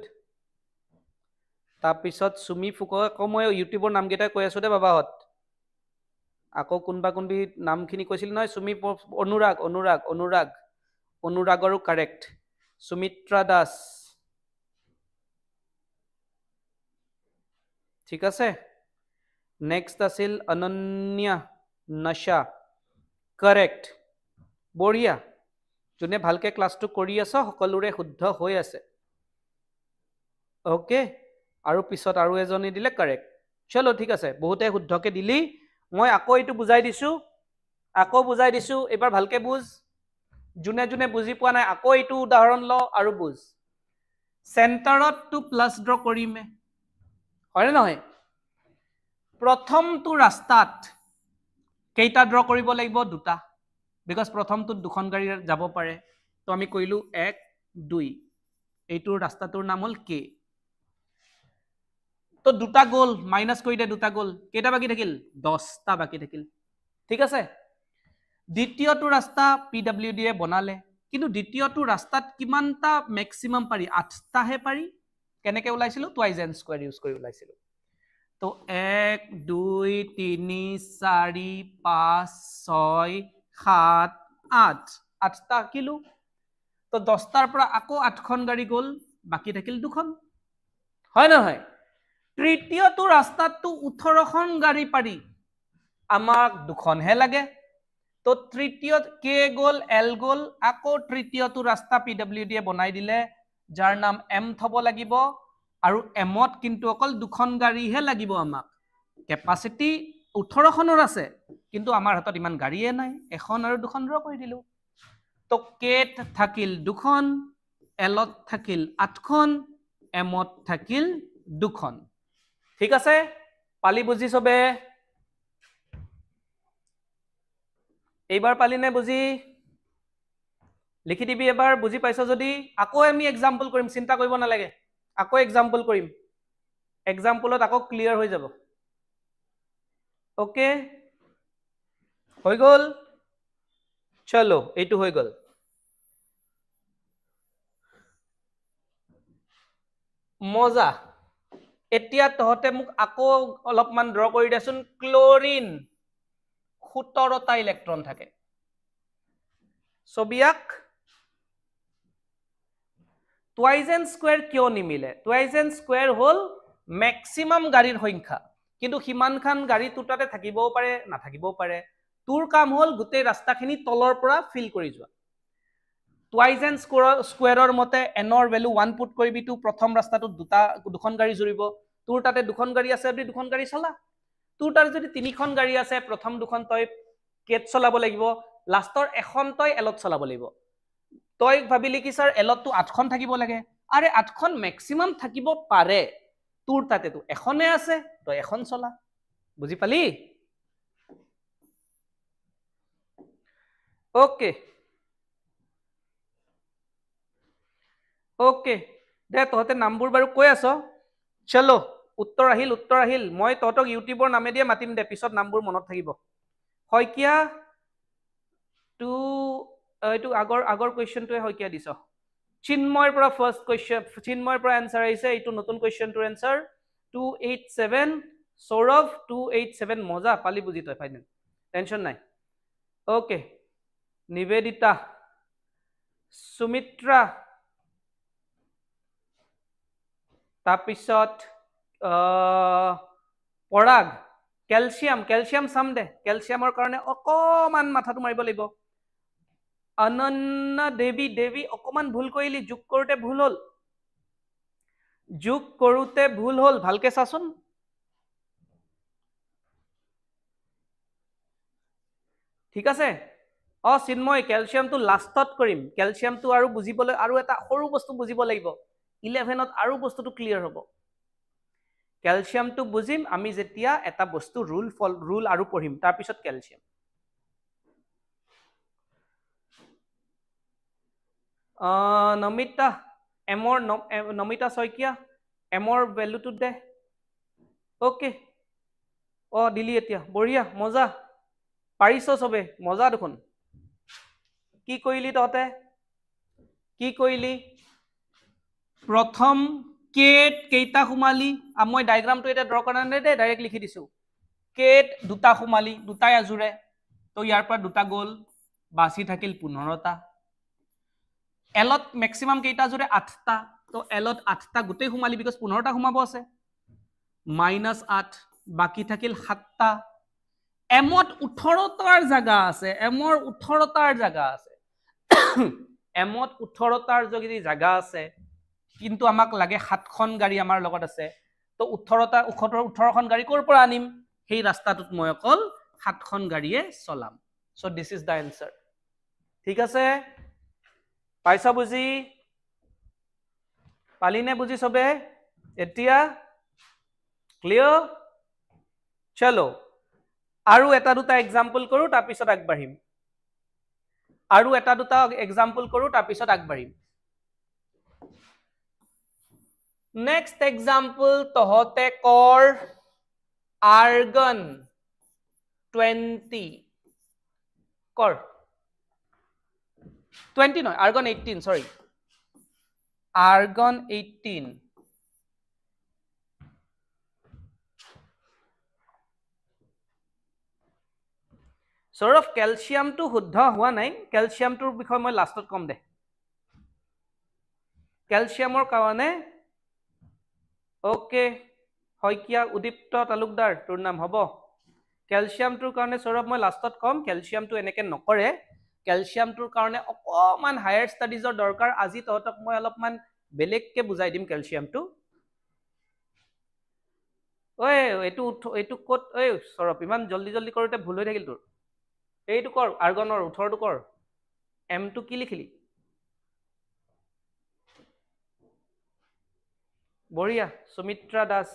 তাৰপিছত সুমি ফুকন আকৌ মই ইউটিউবৰ নামকেইটা কৈ আছো দে বাবাহঁত আকৌ কোনবা কোনবি নামখিনি কৈছিল নহয় সুমি অনুৰাগৰো কাৰেক্ট সুমিত্ৰা দাস ঠিক আছে নেক্সট আছিল অনন্যা নশা কাৰেক্ট বঢ়িয়া যোনে ভালকে ক্লাছটো কৰি আছ সকলোৰে শুদ্ধ হৈ আছে ওকে আৰু পিছত আৰু এজনী দিলে কাৰেক্ট চলো ঠিক আছে, বহুতে শুদ্ধকে দিলি, মই আকৌ এইটো বুজাই দিছো, এবাৰ ভালকে বুজ, যোনে যোনে বুজি পোৱা নাই আকৌ এইটো উদাহৰণ ল আৰু বুজ। চেণ্টাৰত টু প্লাছ ড্ৰ কৰিমে, হয়নে নহয়? প্ৰথমটো ৰাস্তাত কেইটা ড্ৰ কৰিব লাগিব? দুটা, বিকজ প্ৰথমটোত দুখন গাড়ী যাব পাৰে, তো আমি কৰিলো 1 2, এইটোৰ ৰাস্তাটোৰ নাম হ'ল কে। তো দুটা গ'ল, মাইনাছ কৰি দে, দুটা গ'ল, কেইটা বাকী থাকিল? 10টা বাকী থাকিল, ঠিক আছে। দ্বিতীয়টো ৰাস্তা PWD এ বনালে, কিন্তু দ্বিতীয়টো ৰাস্তাত কিমানটা মেক্সিমাম পাৰি? 8টাহে পাৰি। কেনেকে ওলাইছিলো? টুৱাইজ এন স্কোৱাৰ ইউজ কৰি ওলাইছিলো। তো 1 2 3 4 5 6 7 8, 8টা কিলো। তো 10টাৰ পৰা আকৌ 8খন গাড়ী গ'ল, বাকী থাকিল 2খন, হয় নহয়? তৃতীয়টো ৰাস্তাতটো 18খন গাড়ী পাৰি, আমাক 2খনহে লাগে। তো তৃতীয় কে গ'ল, এল গ'ল, আকৌ তৃতীয়টো ৰাস্তা PWD এ বনাই দিলে, যাৰ নাম এম থব লাগিব, আৰু এমত কিন্তু অকল 2খন গাড়ীহে লাগিব আমাক। কেপাচিটি 18খনৰ আছে, কিন্তু আমাৰ হাতত ইমান গাড়ীয়ে নাই, 1খন আৰু 2খন ড্ৰ কৰি দিলো। তো কেত থাকিল 2খন, এলত থাকিল 8খন, এমত থাকিল 2খন, ঠিক আছে? পালি বুজি চবে? এইবাৰ পালি নে বুজি? লিখি দিবি এবাৰ বুজি পাইছ যদি। আকৌ আমি এক্সাম্পল কৰিম, চিন্তা কৰিব নালাগে, আকৌ এক্সাম্পল কৰিম, এক্সাম্পলত আকৌ ক্লিয়াৰ হৈ যাব। ওকে, হৈ গ'ল? চলো, এইটো হৈ গ'ল। মজা। এতিয়া তহঁতে মোক আকৌ অলপমান ড্ৰ কৰি দেচোন। ক্লৰিন 17টা ইলেক্ট্ৰন থাকে, ছবিয়াক টুৱাইজ এন স্কোৱাৰ কিয় নিমিলে? টুৱাইজ এন স্কোৱাৰ হ'ল মেক্সিমাম গাড়ীৰ সংখ্যা, কিন্তু সিমানখন গাড়ী তোৰ তাতে থাকিবও পাৰে, নাথাকিবও পাৰে। তোৰ কাম হ'ল গোটেই ৰাস্তাখিনি তলৰ পৰা ফিল কৰি যোৱা। টুৱাইজ এন স্কোৱাৰৰ মতে এনৰ ভেলু 1 পুট কৰিবি, তোৰ প্ৰথম ৰাস্তাটোত 2খন গাড়ী জুৰিব, তোৰ তাতে 2খন গাড়ী আছে যদি 2খন গাড়ী চলা, তোৰ তাতে যদি 3খন গাড়ী আছে, প্ৰথম 2খন তই কেত চলাব লাগিব, লাষ্টৰ 1খন তই এলত চলাব লাগিব। তই ভাবিলি কি স্যাৰ এলতটো 8খন থাকিব লাগে, আৰে 8খন মেক্সিমাম থাকিব পাৰে, তোৰ তাতেতো 1খনে আছে, তই 1খন চলা। বুজি পালি? ওকে ওকে, দে তহঁতে নামবোৰ বাৰু কৈ আছ, চলো উত্তৰ আহিল। মই তহঁতক ইউটিউবৰ নামে দিয়ে মাতিম দে, পিছত নামবোৰ মনত থাকিব। শইকীয়া টু, এইটো আগৰ কুৱেশ্যনটোৱে শইকীয়া দিছ। চিন্ময়ৰ পৰা ফাৰ্ষ্ট কুৱেশ্যন, চিন্ময়ৰ পৰা এনসাৰ আহিছে, এইটো নতুন কুৱেশ্যনটোৰ এনসাৰ 287। সৌৰভ 287, মজা, পালি বুজি তই, ফাইনেল, টেনশন নাই। ওকে, নিবেদিতা, সুমিত্ৰা, তাৰপিছত পৰাগ, কেলছিয়াম চাম দে, কেলছিয়ামৰ কাৰণে অকমান মাথাটো মাৰিব লাগিব। অনন্যা দেৱী অকমান ভুল কৰিলি, যোগ কৰোতে ভুল হ'ল, ভালকে চাচোন। ঠিক আছে? চিন্ময়, কেলছিয়ামটো লাষ্টত কৰিম, কেলছিয়ামটো আৰু বুজিবলৈ আৰু এটা সৰু বস্তু বুজিব লাগিব, 11ত আৰু বস্তুটো ক্লিয়াৰ হ'ব। কেলছিয়ামটো বুজিম আমি যেতিয়া এটা বস্তু ৰুল আৰু পঢ়িম, তাৰপিছত কেলছিয়াম। নমিতা, নমিতা শইকীয়া, এমৰ ভেলুটো দে। ওকে, দিলি এতিয়া, বঢ়িয়া, মজা, পাৰিছ চবে, মজা দেখোন। কি কৰিলি তহঁতে? কি কৰিলি? প্ৰথম কেইটা সোমালি? মই ডায়গ্ৰামটো এতিয়া ড্ৰ কৰা নাই দেই, ডাইৰেক্ট লিখি দিছো। কেত 2টা সোমালি, 2টাই আজুৰে, তো ইয়াৰ পৰা 2টা গ'ল, বাচি থাকিল 15টা। এলত মেক্সিমাম কেইটা জুৰে? 8টা, তো এলত 8টা গোটেই সোমালি, বিকজ 15টা সোমাব আছে, -8, বাকী থাকিল 7টা। এমত 18টাৰ জাগা আছে, এমৰ 18টাৰ জাগা আছে। এমত 18টাৰ যদি জাগা আছে, কিন্তু আমাক লাগে 7খন গাড়ী আমাৰ লগত আছে, তো 18খন গাড়ী ক'ৰ পৰা আনিম সেই ৰাস্তাটোত মই অকল 7খন গাড়ীয়ে চলাম so this is the answer ঠিক আছে পাইছা বুজি পালিনে বুজি সবে এতিয়া ক্লিয়াৰ চলো আৰু এটা দুটা এক্সাম্পল কৰো তাৰ পিছত আগবাঢ়িম আৰু এটা দুটা এক্সাম্পল কৰো তাৰ পিছত আগবাঢ়িম নেক্সট এক্সাম্পল তহতে কৰ আৰ্গন 20 কৰ 20 নহয় আৰ্গন 18 সৰি আৰ্গন 18 সৌৰভ ক্যালসিয়ামটো শুদ্ধ হোৱা নাই ক্যালসিয়ামটোৰ বিষয় মই লাষ্টত কম দে ক্যালসিয়ামৰ কাৰণে ওকে হয়কিয়া উদীপ্ত তালুকদাৰ তোৰ নাম হ'ব ক্যালসিয়ামটোৰ কাৰণে সৌৰভ মই লাষ্টত কম ক্যালসিয়ামটো এনেকে নকৰে ক্যালসিয়ামটোৰ কাৰণে অকমান হায়াৰ ষ্টাডিজৰ দৰকাৰ আজি তহতক মই অলপমান বেলেগকে বুজাই দিম ক্যালসিয়ামটো ঐ এইটো ক'ত ঐ সৌৰভ ইমান জলদি জলদি কৰোতে ভুল হৈ থাকিল তোৰ এইটো কৰ আৰ্গনৰ 18টো কৰ এমটো কি লিখিলি বঢ়িয়া সুমিত্ৰা দাস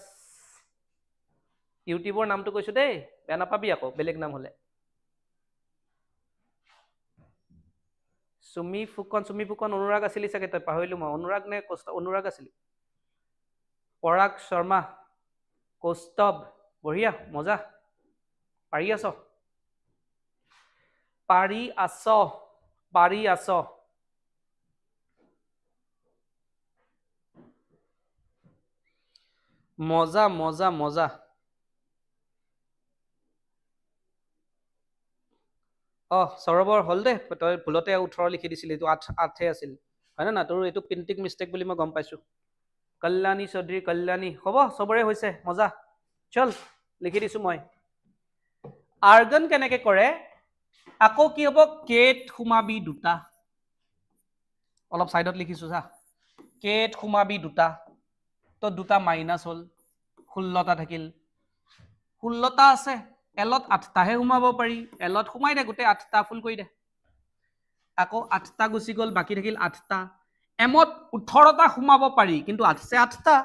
ইউটিউবৰ নামটো কৈছো দেই বেয়া নাপাবি আকৌ বেলেগ নাম হলে সুমি ফুকন অনুৰাগ আছিলি চাগে তই পাহৰিলো মই অনুৰাগ নে অনুৰাগ আছিলি পৰাগ শৰ্মা কৌস্তৱ বঢ়িয়া মজা পাৰি আছ মজা মজা মজা সৌৰভৰ হল দে তই ভুলতে 18 লিখি দিছিলি এইটো 8 আছিল হয় না তোৰ এইটো প্ৰিন্টিং মিস্টেক বুলি মই গম পাইছো কল্যাণী চৌধুৰী কল্যাণী হ'ব সবৰে হৈছে মজা চল লিখি দিছো মই আৰ্গন কেনেকে কৰে আকৌ কি হ'ব কেট খুমাবি দুটা অলপ সাইডত লিখিছো যা কেট খুমাবি দুটা তো দুটা মাইনাস হল 16টা থাকিল 16টা আছে এলত 8টাহে সোমাব পাৰি এলত সোমাই দে গোটে 8টা ফুল কৰি দে আকৌ 8টা গুচি গল বাকি থাকিল 8টা এমত 18টা সোমাব পাৰি কিন্তু 8টা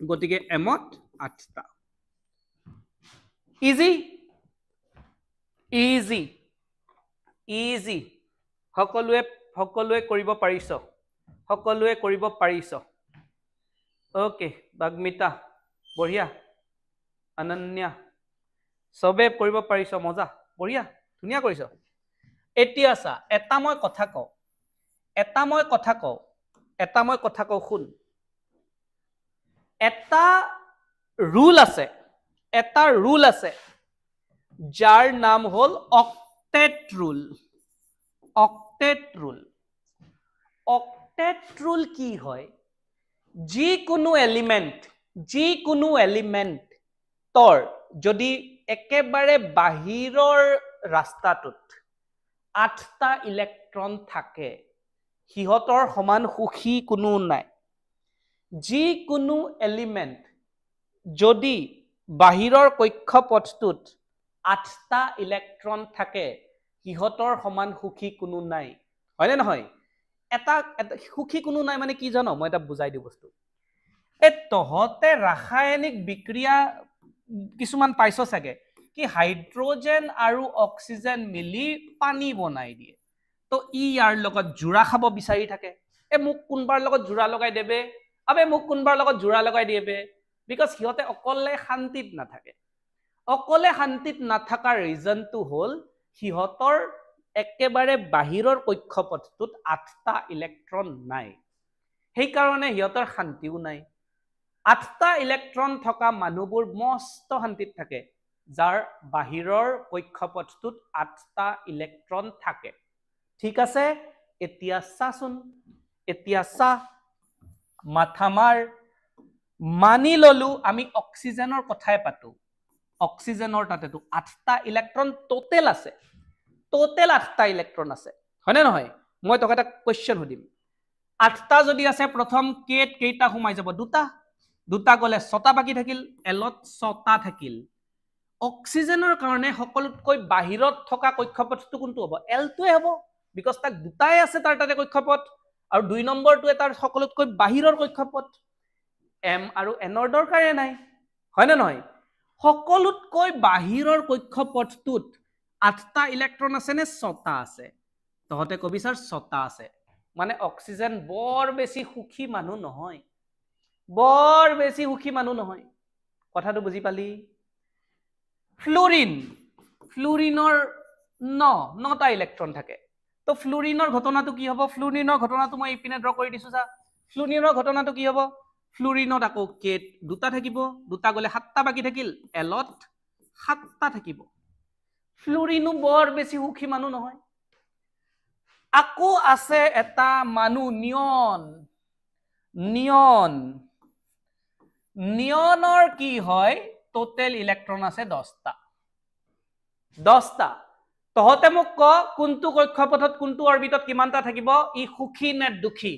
গতিকে এমত 8টা ইজি ইজি ইজি সকলোৱে কৰিব পাৰিছ ওকে বাগমিতা বঢ়িয়া অনন্যা সবে কৰিব পাৰিছ মজা বঢ়িয়া ধুনীয়া কৰিছ এতিয়া চা এটা মই কথা কওঁ শুন এটা ৰুল আছে যাৰ নাম হল অক্টেট ৰুল কি হয় যিকোনো এলিমেন্ট তোৰ যদি একেবাৰে বাহিৰৰ ৰাস্তাটোত 8টা ইলেক্ট্ৰন থাকে সিহঁতৰ সমান সুখী কোনো নাই যিকোনো এলিমেন্ট যদি বাহিৰৰ কক্ষপথটোত 8টা ইলেক্ট্ৰন থাকে সিহঁতৰ সমান সুখী কোনো নাই হয়নে নহয় এটা সুখী কোনো নাই মানে কি জানো মই এটা বুজাই দিও বস্তু তহতে ৰাসায়নিক বিক্ৰিয়া কিছুমান পাইছ চাগে কি হাইড্ৰোজেন আৰু অক্সিজেন মিলি পানী বনাই দিয়ে তো ইয়াৰ লগত জোৰা খাব বিচাৰি থাকে মোক কোনবাৰ লগত জোৰা লগাই দেবে মোক কোনবাৰ লগত জোৰা লগাই দিয়েবে বিকজ সিহঁতে অকলে শান্তিত নাথাকাৰ ৰিজনটো হল সিহঁতৰ একেবাৰে বাহিৰৰ কক্ষপথটোত 8টা ইলেক্ট্ৰন নাই সেই কাৰণে সিহঁতৰ শান্তিও নাই 8টা ইলেক্ট্ৰন থকা মানুহবোৰ মস্ত শান্তিত থাকে যাৰ বাহিৰৰ কক্ষপথটোত 8টা ইলেক্ট্ৰন থাকে ঠিক আছে এতিয়া চা মাথামাৰ মানি ললো আমি অক্সিজেনৰ কথাই পাতো অক্সিজেনৰ তাতেতো 8টা ইলেক্ট্ৰন টোটেল 8টা ইলেক্ট্ৰন আছে হয়নে নহয় মই তোক এটা কোৱেশ্চন সুধিম 8টা যদি আছে প্ৰথম কেইটা সোমাই যাব দুটা দুটা গলে 6টা বাকি থাকিল এলত 6টা থাকিল অক্সিজেনৰ কাৰণে সকলোতকৈ বাহিৰত থকা কক্ষপথটো কোনটো হ'ব এলটোৱে হ'ব বিকজ তাক দুটাই আছে তাৰ তাতে কক্ষপথ আৰু 2 নম্বৰটোৱে তাৰ সকলোতকৈ বাহিৰৰ কক্ষপথ এম আৰু এনৰ দৰকাৰে নাই হয় না নহয় সকলোতকৈ বাহিৰৰ কক্ষপথটোত 8টা ইলেক্ট্ৰন আছে নে 6টা আছে তহতে কবি স্যাৰ 6টা আছে মানে অক্সিজেন বৰ বেছি সুখী মানুহ নহয় বৰ বেছি সুখী মানুহ নহয় কথাটো বুজি পালি ফ্লুৰিনৰ 9টা ইলেক্ট্ৰন থাকে তো ফ্লুৰিনৰ ঘটনাটো কি হ'ব ফ্লুৰিনৰ ঘটনাটো মই ইপিনে ড্ৰ কৰি দিছো যা ফ্লুৰিনৰ ঘটনাটো কি হ'ব ফ্লুৰিনত আকৌ কেট দুটা থাকিব দুটা গলে 7টা বাকি থাকিল এলত 7টা থাকিব ফ্লুৰিনো বৰ বেছি সুখী মানুহ নহয় আকৌ আছে এটা মানুহ নিয়নৰ কি হয় টোটেল ইলেক্ট্ৰন আছে 10টা তহতে মোক ক কোনটো কক্ষপথত কোনটো অৰবিটত কিমানটা থাকিব ই সুখী নে দুখী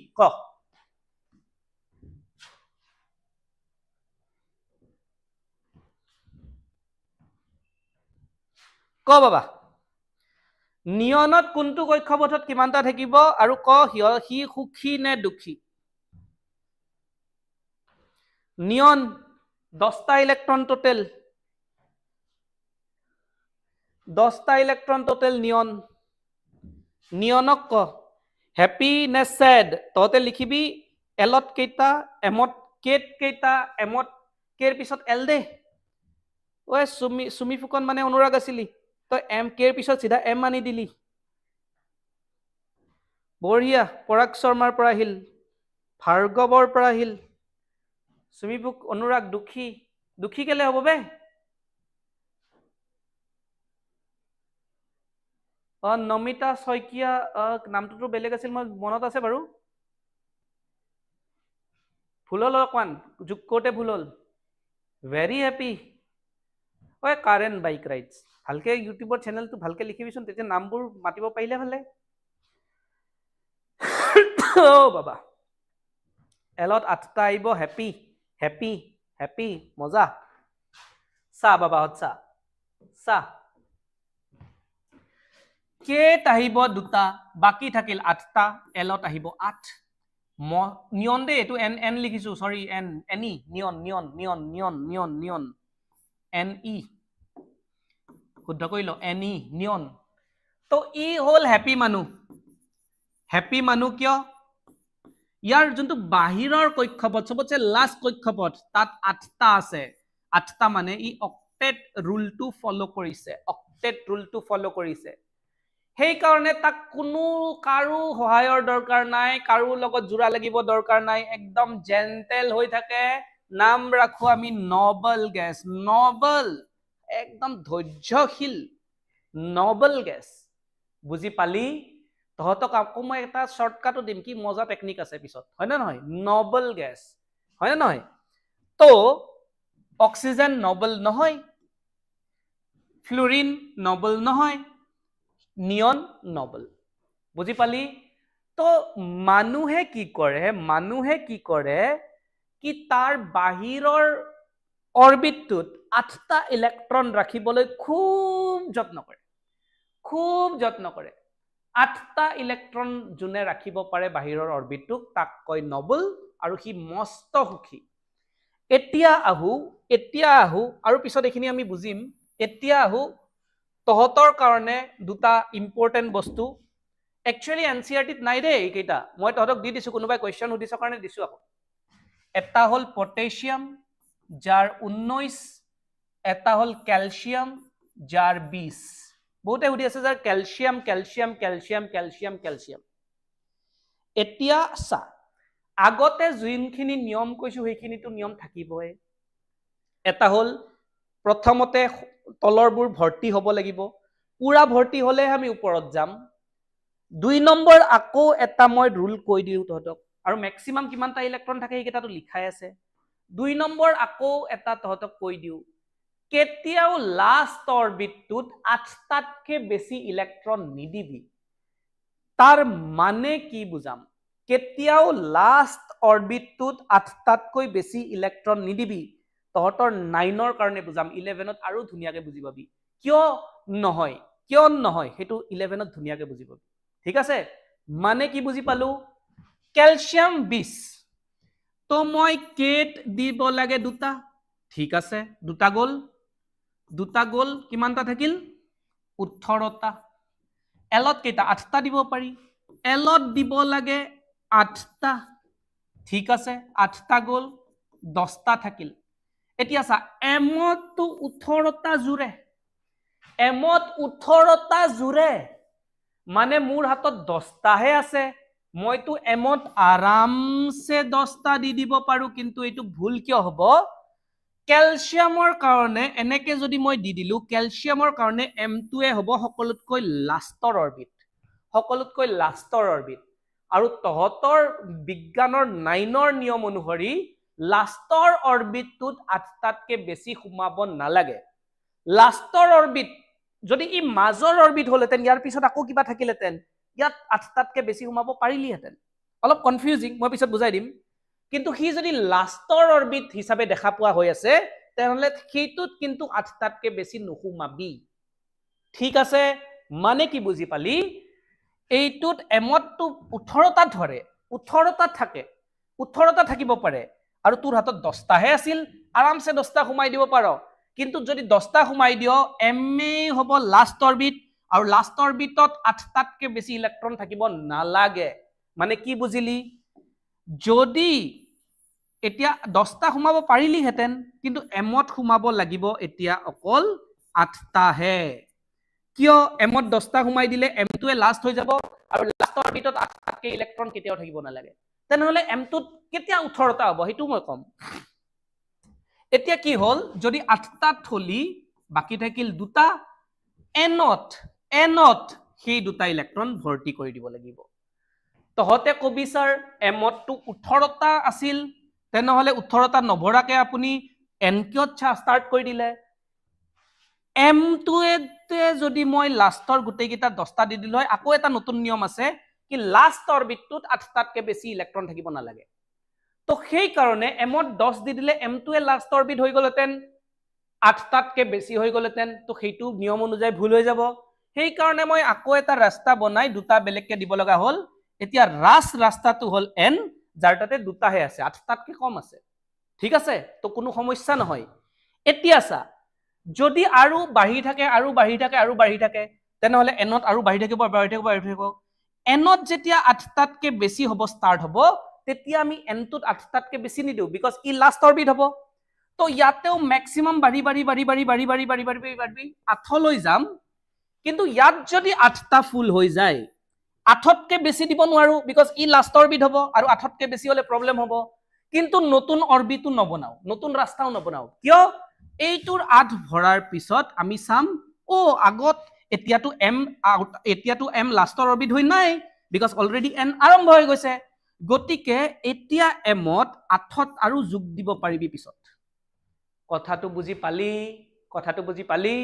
ক বাবা নিয়নত কোনটো কক্ষপথত কিমানটা থাকিব আৰু ক সি সুখী নে দুখী নিয়ন 10টা ইলেক্ট্ৰন টোটেল 10টা ইলেক্ট্ৰন টোটেল নিয়নক ক হ্যাপি নে স্যাড তহতে লিখিবি এলত কেইটা এমত কেট কেইটা এমত কেৰ পিছত এল দে ঐ সুমি ফুকন মানে অনুৰাগ আছিলি তই এম কেৰ পিছত সিধা এম আনি দিলি বঢ়িয়া পৰাগ শৰ্মাৰ পৰা আহিল ভাৰ্গৱৰ পৰা আহিল সুমি ফুক অনুৰাগ দুখী কেলে হ'ব বে নমিতা শইকীয়া নামটোতো বেলেগ আছিল মই মনত আছে বাৰু ভুল হল অকমান যোগ কৰোঁতে ভুল হল ভেৰি হেপি ঐ কাৰেণ্ট বাইক ৰাইডছ ভালকে ইউটিউবৰ চেনেলটো ভালকে লিখিবিচোন তেতিয়া নামবোৰ মাতিব পাৰিলে ভালে বাবা এলত 8টা আহিব হেপি মজা চা বাবা চা কেট আহিব দুটা বাকি থাকিল 8টা এলত আহিব 8 নিয়ন দে এইটো এন লিখিছো সৰি এনি নিয়ন এন ই শুদ্ধ কৰিল এনি নিয়ন তো ই হল হেপি মানুহ কিয় ইয়াৰ যোনটো বাহিৰৰ কক্ষপথ সবতছে লাষ্ট কক্ষপথ তাত 8টা আছে 8টা মানে ই অক্টেট ৰুলটো ফলো কৰিছে সেইকাৰণে তাক কোনো কাৰো সহায়ৰ দৰকাৰ নাই কাৰো লগত জোৰা লাগিব দৰকাৰ নাই একদম জেন্টেল হৈ থাকে নাম ৰাখো আমি নবল গেছ একদম ধৈৰ্যশীল নবল গেছ বুজি পালি তহতক আকৌ মই এটা শৰ্টকাটো দিম কি মজা টেকনিক আছে পিছত হয় না নহয় নবল গেছ হয় না নহয় তো অক্সিজেন নবল নহয় ফ্লুৰিন নবল নহয় নিয়ন নবল বুজি পালি তো মানুহে কি কৰে কি তাৰ বাহিৰৰ অৰবিটটোত 8টা ইলেক্ট্ৰন ৰাখিবলৈ খুব যত্ন কৰে 8টা ইলেক্ট্ৰন যোনে ৰাখিব পাৰে বাহিৰৰ অৰবিটটোক তাক কয় নবল আৰু সি মস্ত সুখী এতিয়া আহো আৰু পিছত এইখিনি আমি বুজিম এতিয়া আহো তহতৰ কাৰণে দুটা ইম্পৰ্টেন্ট বস্তু একচুয়ালি এনসিআৰটিত নাই দে এইকেইটা মই তহতক দি দিছো কোনোবাই কোৱেশ্চন সুধিছ কাৰণে দিছো আকৌ এটা হল পটাশিয়াম যাৰ 19 এটা হল ক্যালসিয়াম যাৰ 20 বহুতে সুধি আছে যাৰ ক্যালসিয়াম এতিয়া সা আগতে যোনখিনি নিয়ম কৈছো সেইখিনিতো নিয়ম থাকিবই এটা হল প্ৰথমতে তলৰবোৰ ভৰ্তি হ'ব লাগিব পুৰা ভৰ্তি হলে আমি ওপৰত যাম 2 নম্বৰ আকৌ এটা মই ৰুল কৈ দিও তহতক আৰু ম্যাক্সিমাম কিমানটা ইলেক্ট্ৰন থাকে এইকেইটাটো লিখাই আছে 2 নম্বৰ আকৌ এটা তহতক কৈ দিও কেতিয়াও লাষ্ট অৰবিটটোত 8টাতকৈ বেছি ইলেক্ট্ৰন নিদিবি তাৰ মানে কি বুজাম কেতিয়াও লাষ্ট অৰবিটটোত 8টাতকৈ বেছি ইলেক্ট্ৰন নিদিবি তহঁতৰ 9ৰ কাৰণে বুজাম 11ত আৰু ধুনীয়াকে বুজি পাবি কিয় নহয় হেতু 11ত ধুনীয়াকে বুজি পাবি ঠিক আছে মানে কি বুজি পালো ক্যালসিয়াম 20 তো মই কেট দিব লাগে দুটা ঠিক আছে দুটা গল কিমানটা থাকিল 18টা এলত কেইটা 8টা দিব পাৰি এলত দিব লাগে 8টা ঠিক আছে 8টা গল 10টা থাকিল এতিয়া চা এমতো 18টা জুৰে এমত 18টা জুৰে মানে মোৰ হাতত 10টাহে আছে মইতো এমত আৰামছে 10টা দি দিব পাৰো কিন্তু এইটো ভুল কিয় হ'ব ক্যালসিয়ামৰ কাৰণে এনেকে যদি মই দি দিলো ক্যালসিয়ামৰ কাৰণে m2 হ'ব সকলোতকৈ লাষ্টৰ অৰবিট আৰু তহতৰ বিজ্ঞানৰ 9ৰ নিয়ম অনুসৰি লাষ্টৰ অৰবিটটোত 8টাতকৈ বেছি সোমাব নালাগে লাষ্টৰ অৰবিট যদি ই মাজৰ অৰবিট হলহেতেন ইয়াৰ পিছত আকৌ কিবা থাকিলহেতেন ইয়াত 8টাতকৈ বেছি সোমাব পাৰিলিহেতেন অলপ কনফিউজিং মই পিছত বুজাই দিম কিন্তু হি যদি লাষ্টৰ অৰবিট হিচাপে দেখা পোৱা হৈ আছে তেনেহলে সেইটোত কিন্তু 8টাতকৈ বেছি নুসুমাবি ঠিক আছে মানে কি বুজি পালি এইটোত এমতটো 18টা ধৰে 18টা থাকে 18টা থাকিব পাৰে আৰু তোৰ হাতত 10টাহে আছিল আৰামছে 10টা সোমাই দিব পাৰ কিন্তু যদি 10টা সোমাই দিও এমএ হ'ব লাষ্ট অৰবিট আৰু লাষ্ট অৰবিটত 8টাতকৈ বেছি ইলেক্ট্ৰন থাকিব নালাগে মানে কি বুজিলি যদি এতিয়া 10টা সোমাব পাৰিলিহেতেন কিন্তু এমত সোমাব লাগিব এতিয়া অকল 8টাহে কিয় এমত 10টা সোমাই দিলে এমটোৱে লাষ্ট হৈ যাব আৰু লাষ্টৰ অৰবিটত 8টাতকৈ ইলেক্ট্ৰন কেতিয়াও থাকিব নালাগে তেনেহলে এমটোত কেতিয়া 18টা হ'ব সেইটো মই কম এতিয়া কি হল যদি 8টাত থলি বাকি থাকিল দুটা এনত সেই দুটা ইলেক্ট্ৰন ভৰ্তি কৰি দিব লাগিব তহতে কবি স্যাৰ এমতটো 18টা আছিল তেনেহলে 18টা নভৰাকে আপুনি এনকিয়ত ষ্টাৰ্ট কৰি দিলে এমটোৱে যদি মই লাষ্টৰ গোটেইকেইটা 10টা দি দিলো হয় আকৌ এটা নতুন নিয়ম আছে কি লাষ্ট অৰবিটটোত 8টাতকৈ বেছি ইলেক্ট্ৰন থাকিব নালাগে তো সেই কাৰণে এমত 10 দি দিলে এমটোৱে লাষ্ট অৰবিট হৈ গলহেতেন 8টাতকৈ বেছি হৈ গলহেতেন তো সেইটো নিয়ম অনুযায়ী ভুল হৈ যাব সেই কাৰণে মই আকৌ এটা ৰাস্তা বনাই দুটা বেলেগকে দিব লগা হল এতিয়া ৰাস্তাটো হল n যাৰ তাতে দুটাহে আছে 8টাতকৈ কম আছে ঠিক আছে তো কোনো সমস্যা নহয় এতিয়া চা যদি আৰু বাঢ়ি থাকে তেনেহলে এনত আৰু বাঢ়ি থাকিব এনত যেতিয়া 8টাতকৈ বেছি হ'ব ষ্টাৰ্ট হ'ব তেতিয়া আমি এনটোত 8টাতকৈ বেছি নিদিও বিকজ ই লাষ্ট অৰবিট হ'ব তো ইয়াতেও ম্যাক্সিমাম বাঢ়ি 8লৈ যাম কিন্তু ইয়াত যদি 8টা ফুল হৈ যায় 8তকৈ বেছি দিব নোৱাৰো বিকজ ই লাষ্ট অৰবিট হ'ব আৰু 8তকৈ বেছি হলে প্ৰব্লেম হ'ব কিন্তু নতুন অৰবিটো নবনাও নতুন ৰাস্তাও নবনাও কিয় এইটোৰ 8 ভৰাৰ পিছত আমি চাম আগত এতিয়াটো এম লাষ্টৰ অৰবিট হৈ নাই বিকজ অলৰেডি এন আৰম্ভ হৈ গৈছে গতিকে এতিয়া এমত 8ত আৰু যোগ দিব পাৰিবি পিছত কথাটো বুজি পালি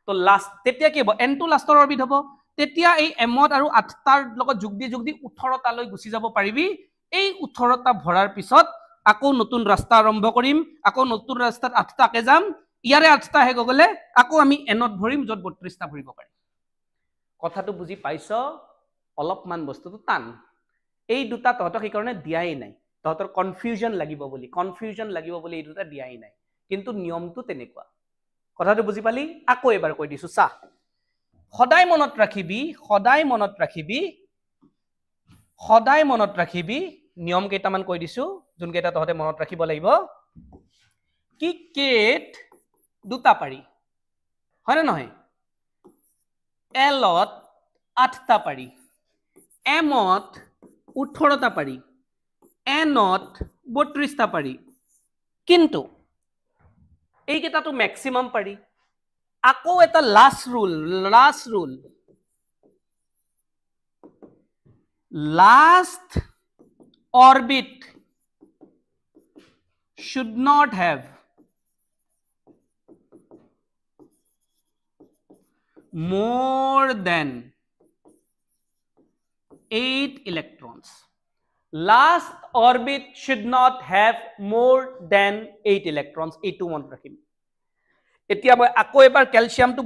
তো লাষ্ট তেতিয়া কি হ'ব এনটো লাষ্টৰ অৰবিট হ'ব তেতিয়া এই এমত আৰু 8টাৰ লগত যোগ দি 18টালৈ গুচি যাব পাৰিবি এই 18টা ভৰাৰ পিছত আকৌ নতুন ৰাস্তা আৰম্ভ কৰিম আকৌ নতুন ৰাস্তাত 8টাকে যাম ইয়াৰে 8টা হে গলে আকৌ আমি এনত ভৰিম যত 32টা ভৰিব পাৰিম কথাটো বুজি পাইছ অলপমান বস্তুটো টান এই দুটা তহঁতক সেইকাৰণে দিয়াই নাই তহঁতৰ কনফিউজন লাগিব বুলি এই দুটা দিয়াই নাই কিন্তু নিয়মটো তেনেকুৱা কথাটো বুজি পালি আকৌ এবাৰ কৈ দিছো চা সদায় মনত ৰাখিবি নিয়ম কেইটামান কৈ দিছো যোন কেইটা তহঁতে মনত ৰাখিব লাগিব কি কেট দুটা পাৰি হয়নে নহয় এলত 8টা পাৰি এমত 18টা পাৰি এনত 32টা পাৰি কিন্তু এইকেইটাটো ম্যাক্সিমাম পাৰি আকৌ এটা last rule last orbit should not have more than 8 electrons Last orbit should not have more than 8 electrons. এইটো মনত ৰাখিম। এতিয়া মই আকৌ এবাৰ ক্যালসিয়ামটো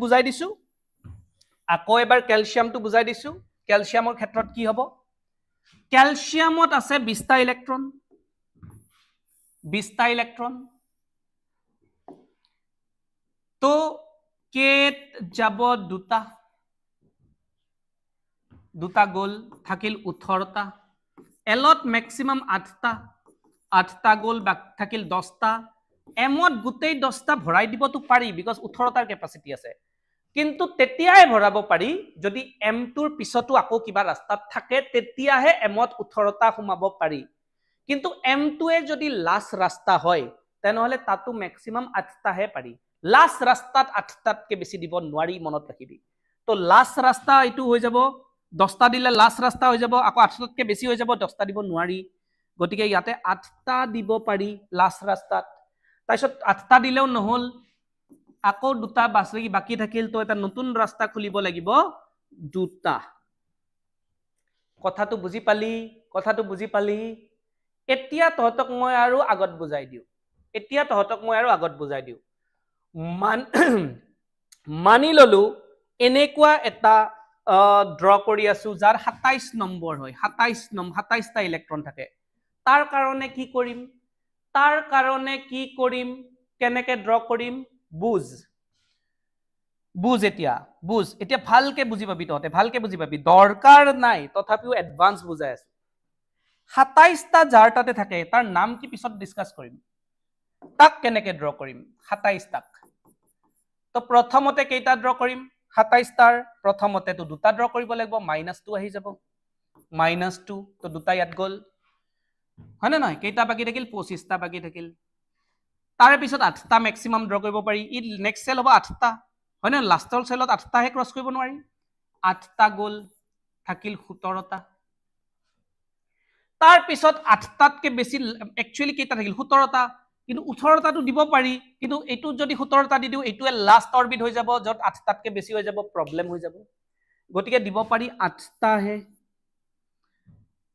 বুজাই দিছো। ক্যালসিয়ামৰ ক্ষেত্ৰত কি হ'ব? ক্যালসিয়ামত আছে 20টা ইলেক্ট্ৰন। 20টা ইলেক্ট্ৰন। তো কেত যাব দুটা গ'ল, থাকিল 18টা। এলত ম্যাক্সিমাম 8টা। 8টা গ'ল, থাকিল 10টা। এমত গোটেই 10টা ভৰাই দিবতো পাৰি, বিকজ 18টাৰ কেপাচিটি আছে। কিন্তু তেতিয়াই ভৰাব পাৰি যদি এমটোৰ পিছতো আকৌ কিবা ৰাস্তাত থাকে, তেতিয়াহে এমত 18টা সোমাব পাৰি। কিন্তু এমটোৱে যদি লাষ্ট ৰাস্তা হয়, তেনেহলে তাতো ম্যাক্সিমাম 8টাহে পাৰি। লাষ্ট ৰাস্তাত 8টাতকে বেছি দিব নোৱাৰি, মনত ৰাখিবি। তো লাষ্ট ৰাস্তা এইটো হৈ যাব, 10টা দিলে লাষ্ট ৰাস্তা হৈ যাব, আকৌ 8টাতকে বেছি হৈ যাব, 10টা দিব নোৱাৰি। গতিকে ইয়াতে 8টা দিব পাৰি লাষ্ট ৰাস্তাত। তাৰপিছত 8টা দিলেও নহল, আকৌ দুটা বাকি থাকিল, তো এটা নতুন ৰাস্তা খুলিব লাগিব 2টা। কথাটো বুজি পালি? এতিয়া তহঁতক মই আৰু আগত বুজাই দিওঁ। মানি ললো এনেকুৱা এটা ড্ৰ কৰি আছো যাৰ 27 নম্বৰ হয়, 27টা ইলেক্ট্ৰন থাকে। তাৰ কাৰণে কি কৰিম? কেনেকে ড্ৰ কৰিম? বুজ এতিয়া ভালকে বুজি পাবি তহঁতে, দৰকাৰ নাই, তথাপিও এডভান্স বুজাই আছো। 27টা যাৰ তাতে থাকে তাৰ নাম কি পিছত ডিসকাস কৰিম। তাক কেনেকে ড্ৰ কৰিম 27টাক? তো প্ৰথমতে কেইটা ড্ৰ কৰিম? 27টাৰ প্ৰথমতেতো দুটা ড্ৰ কৰিব লাগিব, -2 আহি যাব, -2, তো দুটা ইয়াত গ'ল, হয় নে নহয়? কেইটা বাকি থাকিল? 25টা বাকি থাকিল। তাৰে পিছত 8টা ম্যাক্সিমাম ড্ৰ কৰিব পাৰি। ই নেক্সট সেল হ'ব 8টা, হয় নে? লাষ্টৰ সেলত 8টাহে ক্ৰস কৰিব নোৱাৰি। 8টা গ'ল, থাকিল 17টা। তাৰ পিছত 8টাতকে বেছি একচুয়ালি কেইটা থাকিল? 17টা। কিন্তু 18টাটো দিব পাৰি, কিন্তু এইটো যদি 17টা দি দিও, এইটোৱে লাষ্ট অৰবিট হৈ যাব, যত 8টাতকে বেছি হৈ যাব, প্ৰবলেম হৈ যাব। গতিকে দিব পাৰি 8টাহে।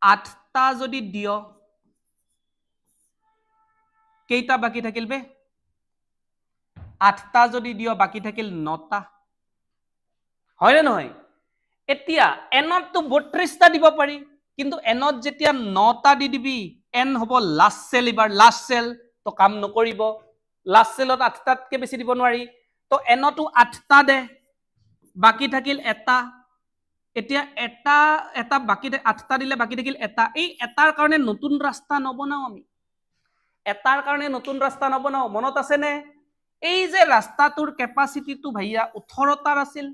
8টা যদি দিও, কেইটা বাকি থাকিল বে? 8টা যদি দিও, বাকি থাকিল 9টা, হয় নে নহয়? এতিয়া এনতটো 32টা দিব পাৰি, কিন্তু এনত যেতিয়া 9টা দি দিবি, এন হ'ব লাষ্ট সেল, এবাৰ লাষ্ট সেল, তো কাম নকৰিব। লাষ্ট সেলত 8টাতকে বেছি দিব নোৱাৰি, তো এনতো 8টা দে, বাকি থাকিল এটা। এতিয়া এটা বাকি 8টা দিলে বাকি থাকিল এটা। এই এটাৰ কাৰণে নতুন ৰাস্তা নবনাও আমি, মনত আছে নে? এই যে ৰাস্তাটোৰ কেপাচিটিটো ভাইয়া 18টাৰ আছিল,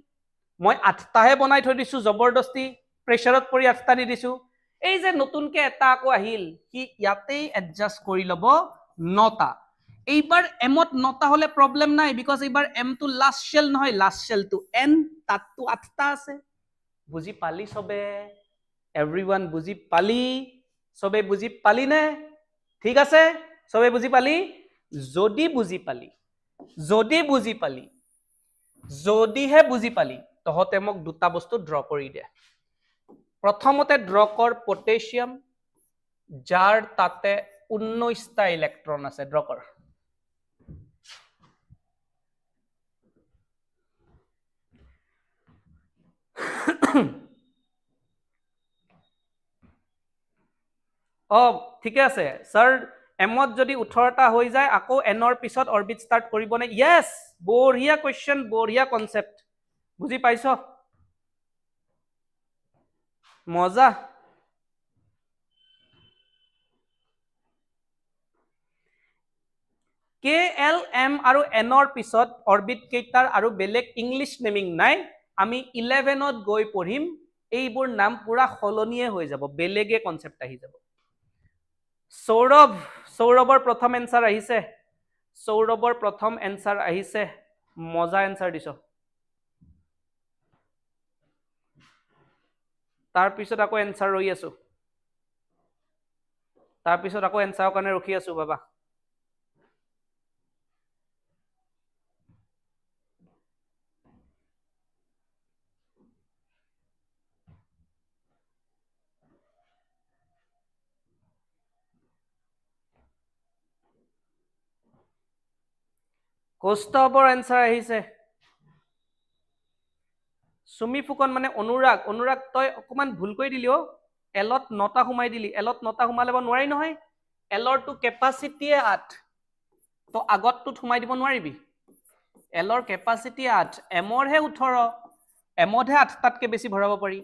মই 8টাহে বনাই থৈ দিছো, জবৰদস্তি প্ৰেছাৰত পৰি 8টা দি দিছো। এই যে নতুনকে এটা আকৌ আহিল, কি ইয়াতেই এডজাষ্ট কৰি লব 9টা। এইবাৰ এমত 9টা হলে প্ৰবলেম নাই, বিকজ এইবাৰ এম টো লাষ্ট শেল নহয়, লাষ্ট শেলটো এন, তাতটো 8টা আছে। বুজি পালি সবে? এভৰিওয়ান বুজি পালি? সবে বুজি পালি নে? ঠিক আছে, সবে বুজি পালি? যদি যদিহে বুজি পালি, তহতে মোক দুটা বস্তু ড্ৰ কৰি দে। প্ৰথমতে ড্ৰ কৰ পটেছিয়াম, যাৰ তাতে 19টা ইলেক্ট্ৰন আছে, ড্ৰ কৰ। ঠিকে আছে স্যাৰ, এমত যদি 18টা হৈ যায়, আকৌ এনৰ পিছত অৰবিট ষ্টাৰ্ট কৰিব নে? ইয়েস, বঢ়িয়া কোৱেশ্চন, বঢ়িয়া কনসেপ্ট, বুজি পাইছ? মজা। কে এল এম আৰু এনৰ পিছত অৰবিট কেইটাৰ আৰু বেলেগ ইংলিছ নেমিং নাই। আমি 11ত গৈ পঢ়িম, এইবোৰ নাম পুৰা সলনিয়ে হৈ যাব, বেলেগে কনসেপ্ট আহি যাব। সৌৰভৰ প্ৰথম এনসাৰ আহিছে, মজা এনসাৰ দিছ। তাৰপিছত আকৌ এনসাৰ ৰৈ আছো, এনসাৰৰ কাৰণে ৰখি আছো বাবা। কৌস্তভৰ এনসাৰ আহিছে সুমি ফুকন মানে অনুৰাগ অনুৰাগ তই অকমান ভুল কৰি দিলি অ এলত 9টা সোমাই দিলি এলত 9টা সোমালে নোৱাৰি নহয় এলৰ টু কেপাচিটি 8 তো আগতটো সোমাই দিব নোৱাৰিবি এলৰ কেপাচিটি 8 এমৰ হে 18 এমত হে 8 টাতকে বেছি ভৰাব পাৰি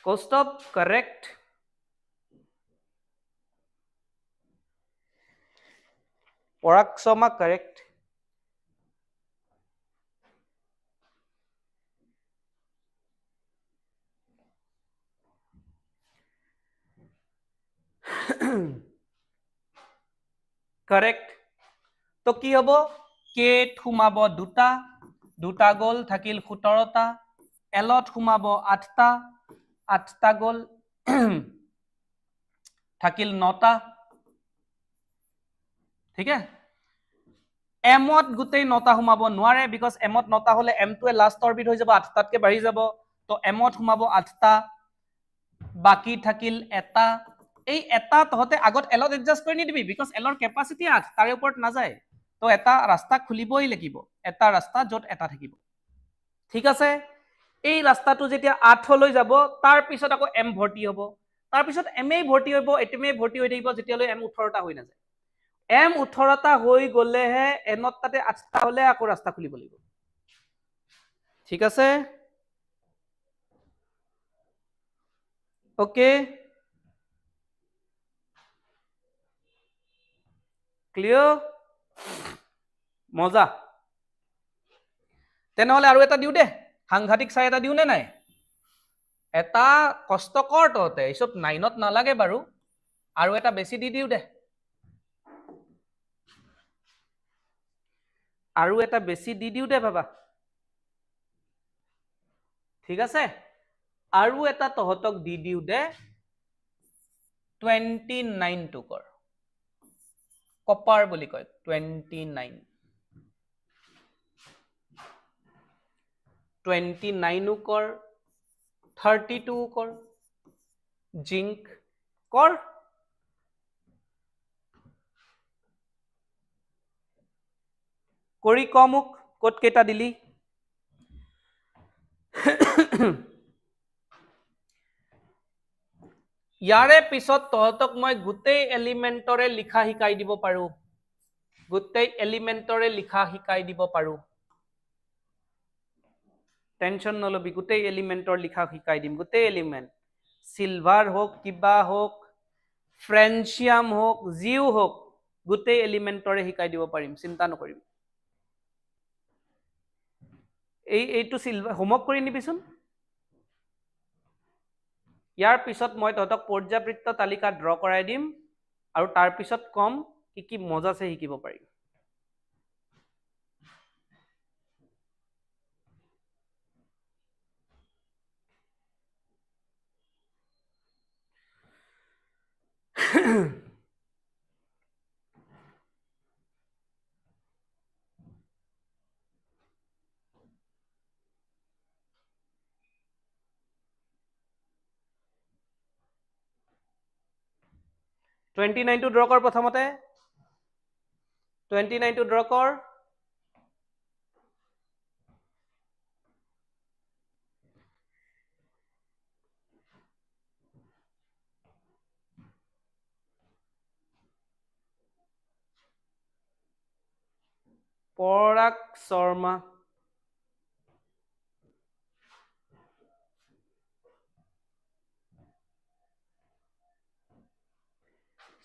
কৌস্তভ কৰেক্ট পৰাগ শৰ্মা কৰেক্ট करेक्ट तो কি হব কে সোমাব দুটা দুটা গল থাকিল 17টা এলত সোমাব 8টা 8টা গল থাকিল 9টা ঠিক আছে এমত গুটেই 9টা সোমাব নোৱাৰে বিকজ এমত 9টা হলে এমটোৱে লাষ্ট অৰবিট হৈ যাব 8টাতকে বাঢ়ি যাব তো এমত সোমাব 8টা বাকি থাকিল এটা এই এটা তহতে আগত এলত এডজাস্ট কৰি নিদিবি বিকজ এলৰ কেপাচিটি 8 তাৰে ওপৰত নাযায় তো এটা ৰাস্তা খুলিবই লাগিব এটা ৰাস্তা যত এটা থাকিব ঠিক আছে এই ৰাস্তাটো যেতিয়া 8 লৈ যাব তাৰ পিছত আকৌ এম ভৰ্তি হ'ব তাৰ পিছত এম এ ভৰ্তি হ'ব এটিমে ভৰ্তি হৈ থাকিব যেতিয়ালৈ এম 18টা হৈ নাযায় এম 18টা হৈ গলেহে এনত তাতে 8টা হলে আকৌ ৰাস্তা খুলিব লাগিব ঠিক আছে ওকে ক্লিয়াৰ মজা তেনেহলে আৰু এটা দিও দে সাংঘাতিক চাই এটা দিও নে নাই এটা কষ্টকৰ ততে এইসব 9ত নালাগে বাৰু আৰু এটা বেছি দি দিও দে আৰু এটা বেছি দি দিও দে বাবা ঠিক আছে আৰু এটা তহতক দি দিও দে 29 টো কৰ কপাৰ বুলি কয় 29 29 কৰ 32 কৰ জিংক কৰ কৰি কমুক কত কেটা দিলি ইয়াৰে পিছত তহতক মই গুটেই এলিমেন্টৰে লিখা শিকাই দিব পাৰো গুটেই এলিমেন্টৰে লিখা শিকাই দিব পাৰো টেনশন নলবি গুটেই এলিমেন্টৰ লিখা শিকাই দিম গুটেই এলিমেন্ট সিলভাৰ হোক কিবা হোক ফ্ৰেন্সিয়াম হোক জিও হোক গুটেই এলিমেন্টৰে শিকাই দিব পাৰিম চিন্তা নকৰিবি এইটো সিলভাৰ হোমৱৰ্ক কৰি নিবিচোন ইয়াৰ পিছত মই তহতক পৰ্যাবৃত্ত তালিকা ড্ৰ কৰাই দিম আৰু তাৰ পিছত কম কি মজাছে শিকিব পাৰিম টুৱেণ্টি নাইনটো ড্ৰ কৰ প্ৰথমতে 29টো ড্ৰ কৰ পৰাগ শৰ্মা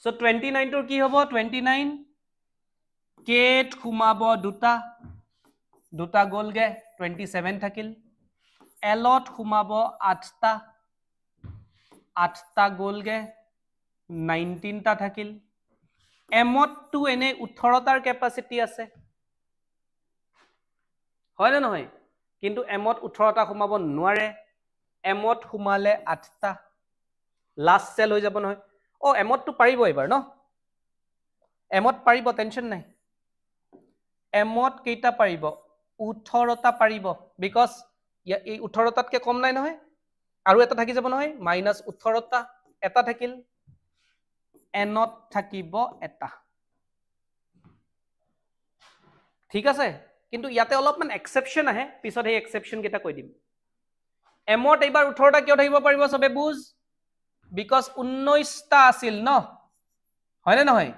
So 29 টোৰ কি হ'ব 29 কেট সোমাব দুটা দুটা গলগে 27 থাকিল এলত সোমাব 8টা 8টা গলগে 19টা থাকিল এমত টু এনে 18টাৰ কেপাসিটি আছে হয় না নহয় কিন্তু এমত 18টা সোমাব নোৱাৰে এমত সোমালে 8টা লাষ্ট সেল হৈ যাব নহয় ও এমত তো পাৰিব এবাৰ ন এমত পাৰিব টেনশন নাই এমত কেইটা পাৰিব 18টা পাৰিব বিকজ এই 18টাতকে কম নাই নহয় আৰু এটা থাকি যাব নহয় -18টা এটা থাকিল এনত থাকিব এটা ঠিক আছে কিন্তু ইয়াতে অলপমান এক্সেপশন আহে পিছত এই এক্সেপশন কেইটা কৈ দিম এমত এইবাৰ 18টা কিয় থাকিব পাৰিব সবে বুজ বিকজ 19টা আছিল ন হয়নে নহয়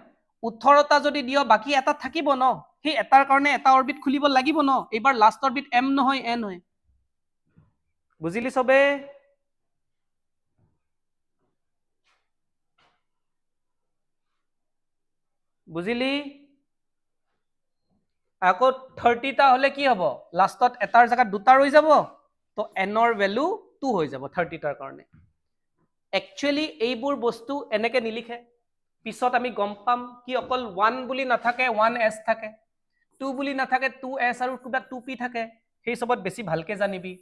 18টা যদি দিও বাকি এটা থাকিব ন সেই এটাৰ কাৰণে এটা অৰবিট খুলিব লাগিব ন এইবাৰ লাষ্ট অৰবিট এম নহয় এন হয় বুজিলি সবে বুজিলি আকৌ 30টা হলে কি হ'ব লাষ্টত এটাৰ জায়গাত দুটা ৰৈ যাব তো এনৰ ভ্যালু 2 হৈ যাব 30টাৰ কাৰণে একচুয়ালি এইবোৰ বস্তু এনেকে নিলিখে পিছত আমি গম পাম কি অকল 1 বুলি নাথাকে 1s থাকে 2 বুলি নাথাকে 2s আৰু কিবা 2p থাকে সেই সবত বেছি ভালকে জানিবি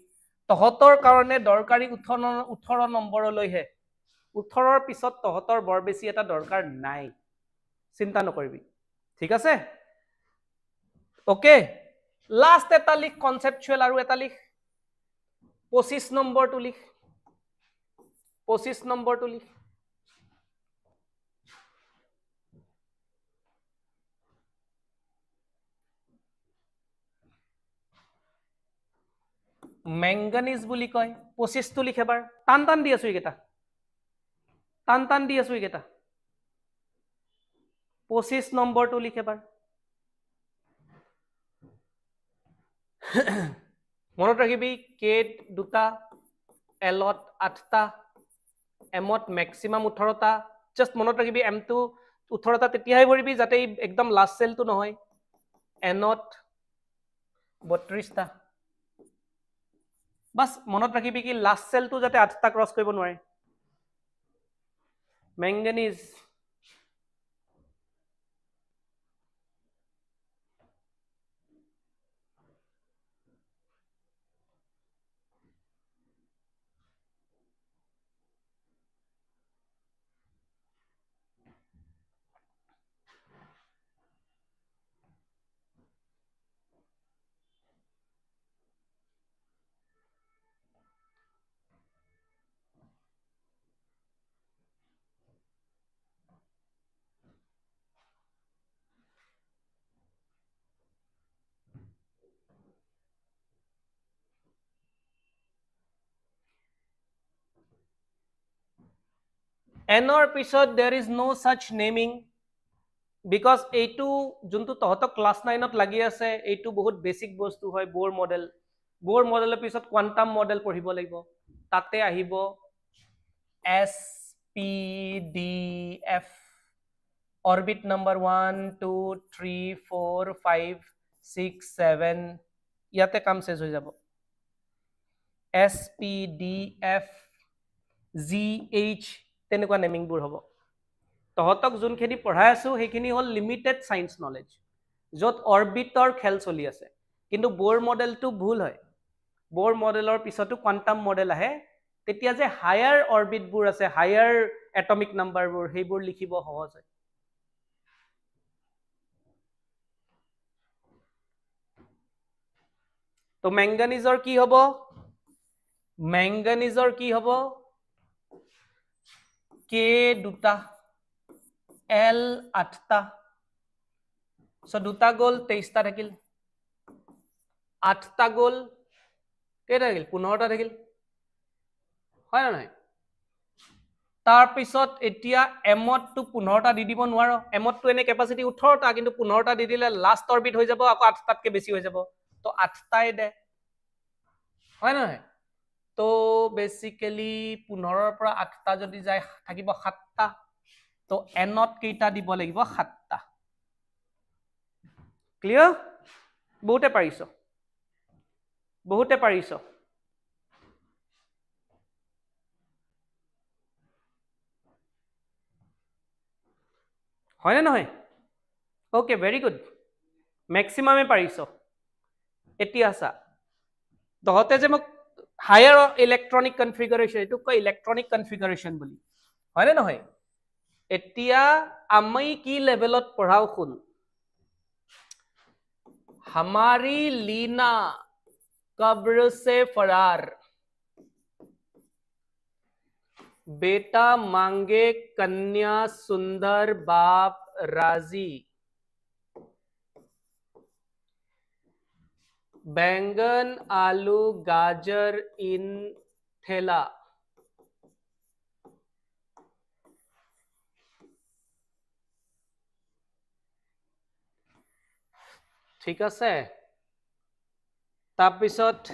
তহতৰ কাৰণে দৰকাৰী 18 নম্বৰলৈহে 18ৰ পিছত তহতৰ বৰ বেছি এটা দৰকাৰ নাই চিন্তা নকৰিবি ঠিক আছে ওকে লাষ্ট এটা লিখ কনসেপচুৱেল আৰু এটা লিখ 25 নম্বৰটো লিখ 25 নম্বৰটো লিখ মেংগানিজ বুলি কয় 25টো লিখ এবাৰ টান টান দি আছো এইকেইটা টান দি আছো এইকেইটা 25 নম্বৰটো লিখ এবাৰ মনত ৰাখিবি কে দুটা এলত 8টা এমত ম্যাক্সিমাম 18টা জাস্ট মনত ৰাখিবি এমটো 18টা তেতিয়াহে ভৰিবি যাতে একদম লাষ্ট সেলটো নহয় এনত 32টা বাস মনত ৰাখিবি কি লাষ্ট সেলটো যাতে 8টা ক্ৰস কৰিব নোৱাৰে ম্যাঙ্গানিজ এনৰ পিছত there is no such naming because এইটো যোনটো তহতক ক্লাস 9ত লাগি আছে এইটো বহুত বেসিক বস্তু হয় বোৰ মডেলৰ পিছত কোয়ান্টাম মডেল পঢ়িব লাগিব তাতে আহিব এস P D F orbit number 1 2 3 4 5 6 7 ইয়াতে কাম শেষ হৈ যাব এস P D F G H তেনেকুৱা নেমিংবোৰ হ'ব তহতক যোনখিনি পঢ়াই আছো সেইখিনি হল লিমিটেড সায়েন্স নলেজ যত অৰবিটৰ খেল চলি আছে কিন্তু বোৰ মডেলটো ভুল হয় বোৰ মডেলৰ পিছতো কোয়ান্টাম মডেল আহে তেতিয়া যে হায়াৰ অৰবিটবোৰ আছে হায়াৰ এটমিক নাম্বাৰবোৰ সেইবোৰ লিখিব সহজ হয় তো ম্যাঙ্গানিজৰ কি হ'ব ম্যাঙ্গানিজৰ কি হ'ব কে দুটা এল 8টা সো দুটা গল 23টা থাকিল 8টা গল কেইটা থাকিল 15টা থাকিল হয় না নাই তাৰ পিছত এতিয়া এমত টু 15টা দি দিব নোৱাৰ এমত টু এনে ক্যাপাসিটি 18টা কিন্তু 15টা দি দিলে লাষ্ট অরবিট হৈ যাব আকৌ 8টাতকে বেছি হৈ যাব তো 8টাই দে হয় না নাই তো বেসিক্যালি 15ৰ পৰা 8টা যদি যায় থাকিব 7টা তো এনত কেইটা দিব লাগিব 7টা ক্লিয়াৰ বহুতে পাৰিছ হয় না নহয় ওকে ভেৰি গুড ম্যাক্সিমামে পাৰিছ এতিয়া আসা তহতে যে মোক হায়াৰ ইলেক্ট্ৰনিক কনফিগাৰেশন এটো কয় ইলেক্ট্ৰনিক কনফিগাৰেশন বুলি হয় না নহয় এতিয়া আমি কি লেভেলত পঢ়াও শুন हमारी लीना कब्र से फरार बेटा मांगे कन्या सुंदर बाप राजी बैंगन आलू गाजर इन ठेला ठीक আছে তাৰপিছত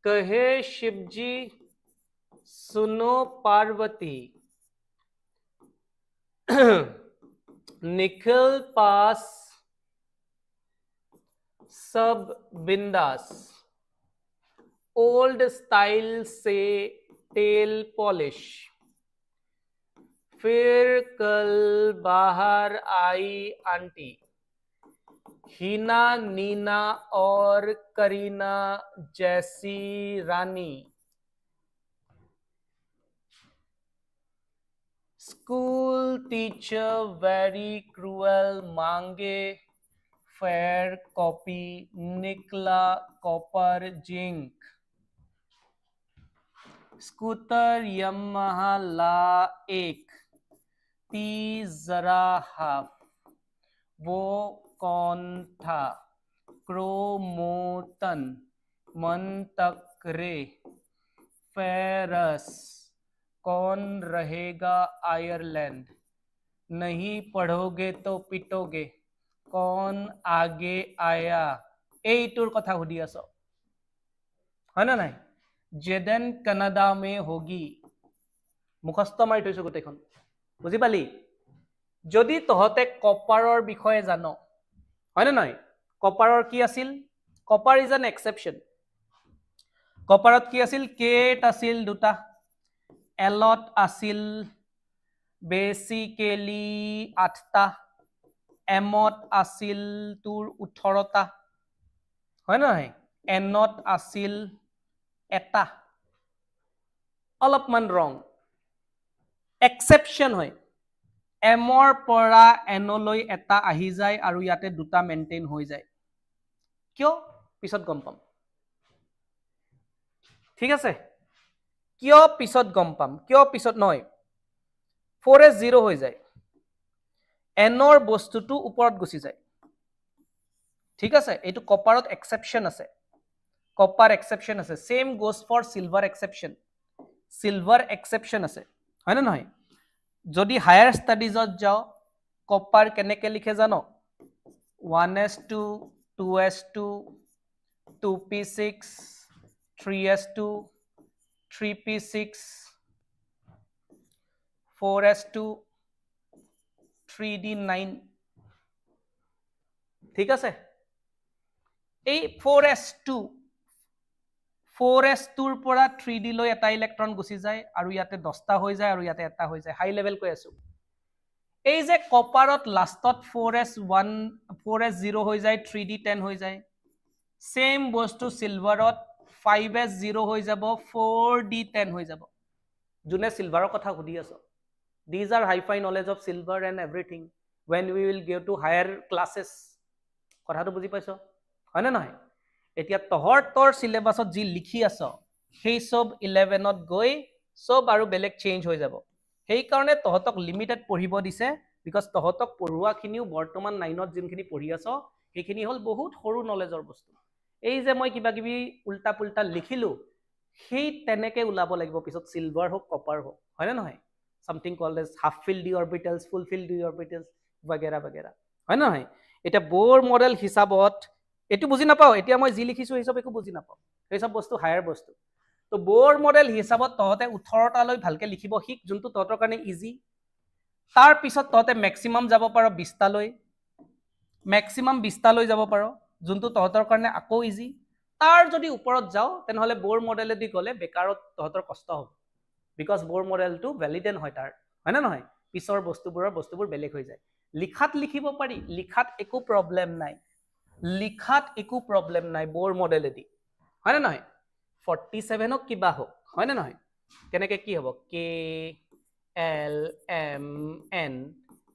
कहे शिवजी सुनो पार्वती निखिल पास सब बिंदास ओल्ड स्टाइल से टेल पॉलिश फिर कल बाहर आई आंटी हीना नीना और करीना जैसी रानी स्कूल टीचर वेरी क्रूएल मांगे फेयर कॉपी निकला कॉपर जिंक स्कूटर यमहा ला एक ती जरा हाफ वो कौन था क्रोमोटन मंतकरे फेरस कौन रहेगा आयरलैंड नहीं पढ़ोगे तो पिटोगे कौन आगे आया এইটোৰ কথা সুধি আছ হয় না নাই जेदेन कनाडा में होगी মুখস্থ মাৰি থৈছো গোটেইখন বুজি পালি যদি তহতে কপাৰৰ বিষয়ে জানো হয় না নাই কপাৰৰ কি আছিল কপাৰ ইজ এন এক্সেপশন কপাৰত কি আছিল কেট আছিল দুটা এলত আছিল বেসিক্যালি 8টা এমত আছিল তোৰ 18টা হয় না নাই এনত আছিল এটা অলপমান ৰং এক্সেপশন হয় এমৰ পৰা এনলৈ এটা আহি যায় আৰু ইয়াতে দুটা মেইনটেইন হৈ যায় কিয় পিছত গম পাম ঠিক আছে কিয় পিছত গম পাম কিয় পিছত নহয় 4s 0 হৈ যায় এনৰ বস্তুটো ওপৰত গুচি যায় ঠিক আছে এইটো কপাৰত এক্সেপশন আছে কপাৰ এক্সেপশন আছে same goes for silver exception আছে হয় না নহয় যদি হায়াৰ ষ্টাডিজত যাও কপাৰ কেনেকে লিখে জানো 1s2 2s2 2p6 3s2 3p6 4s2 3d9 ঠিক আছে এই 4s2ৰ পৰা 3d লৈ এটা ইলেক্ট্ৰন গুচি যায় আৰু ইয়াতে 10টা হৈ যায় আৰু ইয়াতে এটা হৈ যায় হাই লেভেল কৈ আছো এই যে কপাৰত লাষ্টত 4s0 হৈ যায় 3d10 হৈ যায় সেম বস্তু সিলভাৰত 5s0 হৈ যাব 4d10 হৈ যাব যোনে সিলভাৰৰ কথা সুধি আছো these are high fi knowledge of silver and everything when we will go to higher classes কথাটো বুজি পাইছো হয় না নহয় এতিয়া তোৰ সিলেবাসত যি লিখি আছ সেই সব 11ত গৈ সব আৰু বেলেগ চেঞ্জ হৈ যাব সেই কাৰণে তহতক লিমিটেড পঢ়িব দিছে বিকজ তহতক পঢ়ুৱাখিনিও বৰ্তমান 9ত যিনখিনি পঢ়ি আছ সেইখিনি হল বহুত সৰু নলেজৰ বস্তু এই যে মই কিবা কিবি উল্টা পুল্টা লিখিলো সেই তেনেকে ওলাব লাগিব পিছত সিলভাৰ হোক কপাৰ হোক হয় না নহয় something called as half filled d orbitals full filled d orbitals वगैरह वगैरह হয় না নহয় এটা বোর মডেল হিসাবত এটু বুজি নাপাও এতিয়া মই জি লিখিছো এই সব একো বুজি নাপাও এই সব বস্তু হায়ার বস্তু তো বোর মডেল হিসাবত তহতে 18টা লৈ ভালকে লিখিব শিক যোনটো তহতৰ কাৰণে ইজি তাৰ পিছত তহতে ম্যাক্সিমাম যাব পাৰো 20টা লৈ ম্যাক্সিমাম 20টা লৈ যাব পাৰো যোনটো তহতৰ কাৰণে আকৌ ইজি তাৰ যদি ওপৰত যাও তেনেহলে বোৰ মডেলেদি গলে বেকাৰত তহতৰ কষ্ট হ'ব because বোৰ মডেলটো ভ্যালিডেন হয় তাৰ হয় না নহয় পিছৰ বস্তুবোৰ বেলেগ হৈ যায় লিখাত লিখিব পাৰি লিখাত একো প্ৰবলেম নাই বোর মডেলেদি হয় না নহয় 47 ক কিবা হোক হয় না নহয় কেনেকে কি হ'ব কে এল এম এন